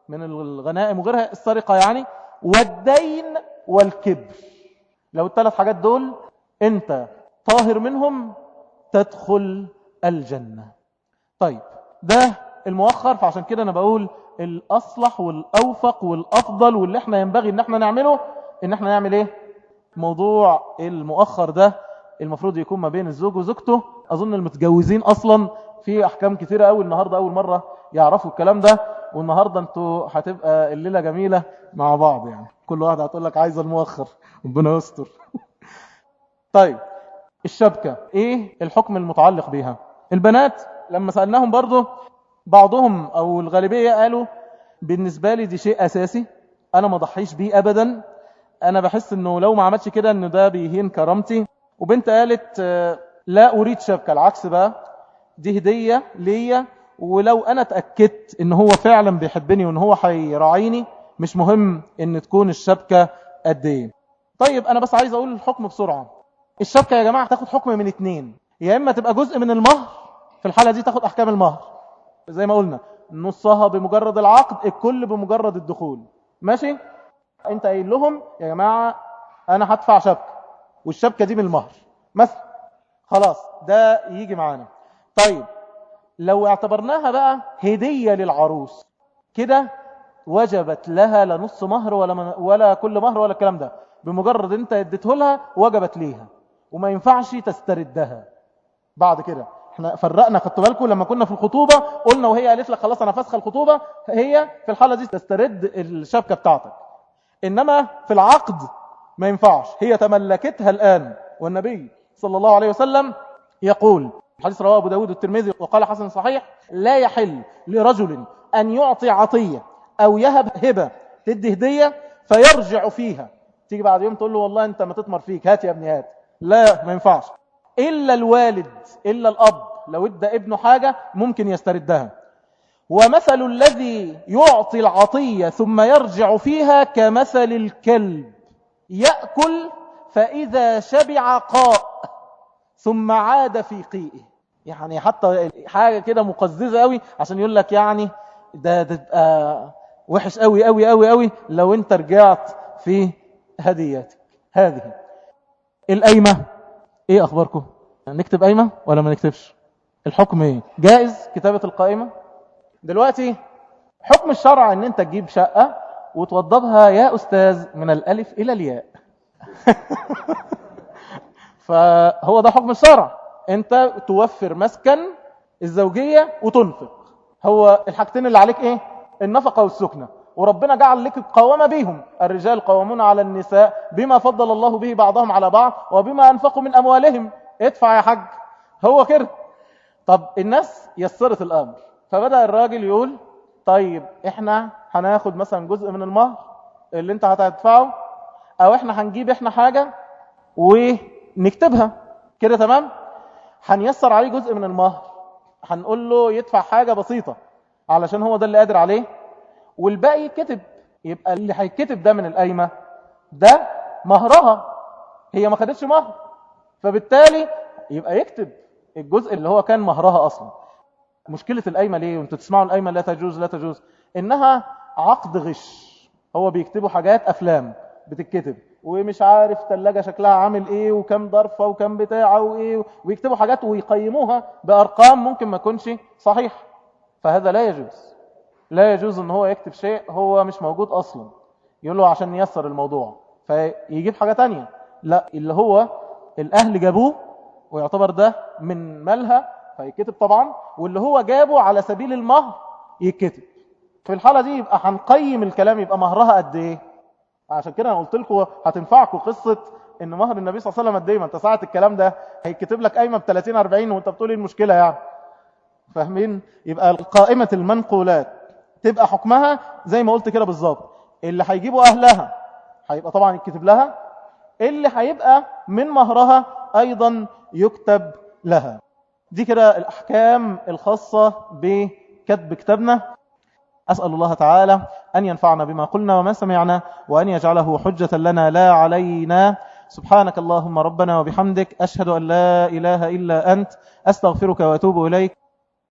من الغنائم وغيرها، السرقة يعني، والدين والكبر. لو ال3 حاجات دول انت طاهر منهم تدخل الجنة. طيب ده المؤخر، فعشان كده انا بقول الاصلح والاوفق والافضل واللي احنا ينبغي ان احنا نعمله ان احنا نعمل ايه؟ موضوع المؤخر ده المفروض يكون ما بين الزوج وزوجته. اظن المتجوزين اصلا في احكام كثيرة قوي النهاردة اول مرة يعرفوا الكلام ده، والنهاردة انتوا هتبقى الليلة جميلة مع بعض، يعني كل واحد هتقول لك عايزة المؤخر، ربنا يستر. طيب الشبكة ايه الحكم المتعلق بيها؟ البنات لما سألناهم برضو بعضهم او الغالبية قالوا بالنسبة لي دي شيء اساسي، انا ما ضحيش بيه ابدا، انا بحس انه لو ما عملتش كده انه ده بيهين كرامتي. وبنت قالت لا اريد شبكة، العكس بقى دي هدية ليا، ولو انا اتأكدت ان هو فعلا بيحبني وان هو هيراعيني مش مهم ان تكون الشبكة قد ايه. طيب انا بس عايز اقول الحكم بسرعة. الشبكة يا جماعة تاخد حكم من 2، يا اما تبقى جزء من المهر، في الحالة دي تاخد احكام المهر زي ما قلنا، نصها بمجرد العقد، الكل بمجرد الدخول. ماشي؟ انت قايل لهم يا جماعة انا هدفع شبكة والشبكة دي من المهر مثلا، خلاص ده يجي معانا. طيب لو اعتبرناها بقى هدية للعروس كده وجبت لها لا نص مهر ولا كل مهر ولا الكلام ده، بمجرد انت اديته لها وجبت ليها وما ينفعش تستردها بعد كده. احنا فرقنا، خدتوا بالكم لما كنا في الخطوبة قلنا وهي قالت لك خلاص انا فسخ الخطوبة، هي في الحالة دي تسترد الشبكة بتاعتك. انما في العقد ما ينفعش، هي تملكتها الآن. والنبي صلى الله عليه وسلم يقول، حديث رواه أبو داود والترمذي وقال حسن صحيح، لا يحل لرجل أن يعطي عطية أو يهب هبة، تدي هدية فيرجع فيها، تيجي بعد يوم تقول له والله أنت ما تطمر فيك، هات يا ابني هات، لا ما ينفعش. إلا الوالد، إلا الأب لو ادى ابنه حاجة ممكن يستردها. ومثل الذي يعطي العطية ثم يرجع فيها كمثل الكلب يأكل فإذا شبع قاء ثم عاد في قيئه. يعني حتى حاجة كده مقززة قوي عشان يقول لك يعني ده تبقى وحش قوي قوي قوي قوي لو انت رجعت في هدياتك هذه. القايمة ايه اخباركم؟ نكتب قايمة ولا ما نكتبش؟ الحكم ايه؟ جائز كتابة القائمة؟ دلوقتي حكم الشرع ان انت تجيب شقة وتوضبها يا استاذ من الالف الى الياء. فهو ده حكم الشرع، انت توفر مسكن الزوجية وتنفق. هو الحاجتين اللي عليك ايه؟ النفقة والسكنة، وربنا جعل لك القوامة بيهم. الرجال قوامون على النساء بما فضل الله به بعضهم على بعض وبما أنفقوا من أموالهم. ادفع يا حاج، هو كده. طب الناس يسرت الأمر، فبدأ الراجل يقول طيب احنا هناخد مثلا جزء من المهر اللي انت هتدفعه، او احنا هنجيب احنا حاجة ونكتبها كده، تمام؟ هنيسر عليه جزء من المهر، هنقول له يدفع حاجة بسيطة علشان هو ده اللي قادر عليه، والباقي يتكتب. يبقى اللي هيتكتب ده من القايمة ده مهرها، هي ما خدتش مهر، فبالتالي يبقى يكتب الجزء اللي هو كان مهرها أصلا. مشكلة القايمة ليه؟ وانتوا تسمعوا القايمة لا تجوز لا تجوز، إنها عقد غش. هو بيكتبوا حاجات أفلام بتتكتب، ومش عارف تلاجة شكلها عامل ايه وكم ضرفة وكم بتاعة وايه، ويكتبوا حاجات ويقيموها بأرقام ممكن ما يكونش صحيح. فهذا لا يجوز. لا يجوز ان هو يكتب شيء هو مش موجود اصلا، يقول له عشان ييسر الموضوع فيجيب حاجة تانية. لا، اللي هو الاهل جابوه ويعتبر ده من مالها فيكتب طبعا، واللي هو جابه على سبيل المهر يكتب. في الحالة دي يبقى هنقيم الكلام، يبقى مهرها قد ايه. عشان كده انا قلت لكم هتنفعكم قصة ان مهر النبي صلى الله عليه وسلم قد ايه. ما انت ساعة الكلام ده هيكتب لك قايمة ب 30 40 وانت بتقول ايه المشكلة يعني؟ فاهمين؟ يبقى قائمة المنقولات تبقى حكمها زي ما قلت كده بالظبط. اللي هيجيبوا اهلها هيبقى طبعا يكتب لها، اللي هيبقى من مهرها ايضا يكتب لها. دي كده الاحكام الخاصة بكتب كتابنا. أسأل الله تعالى أن ينفعنا بما قلنا وما سمعنا، وأن يجعله حجة لنا لا علينا. سبحانك اللهم ربنا وبحمدك، أشهد أن لا إله إلا أنت، أستغفرك وأتوب إليك.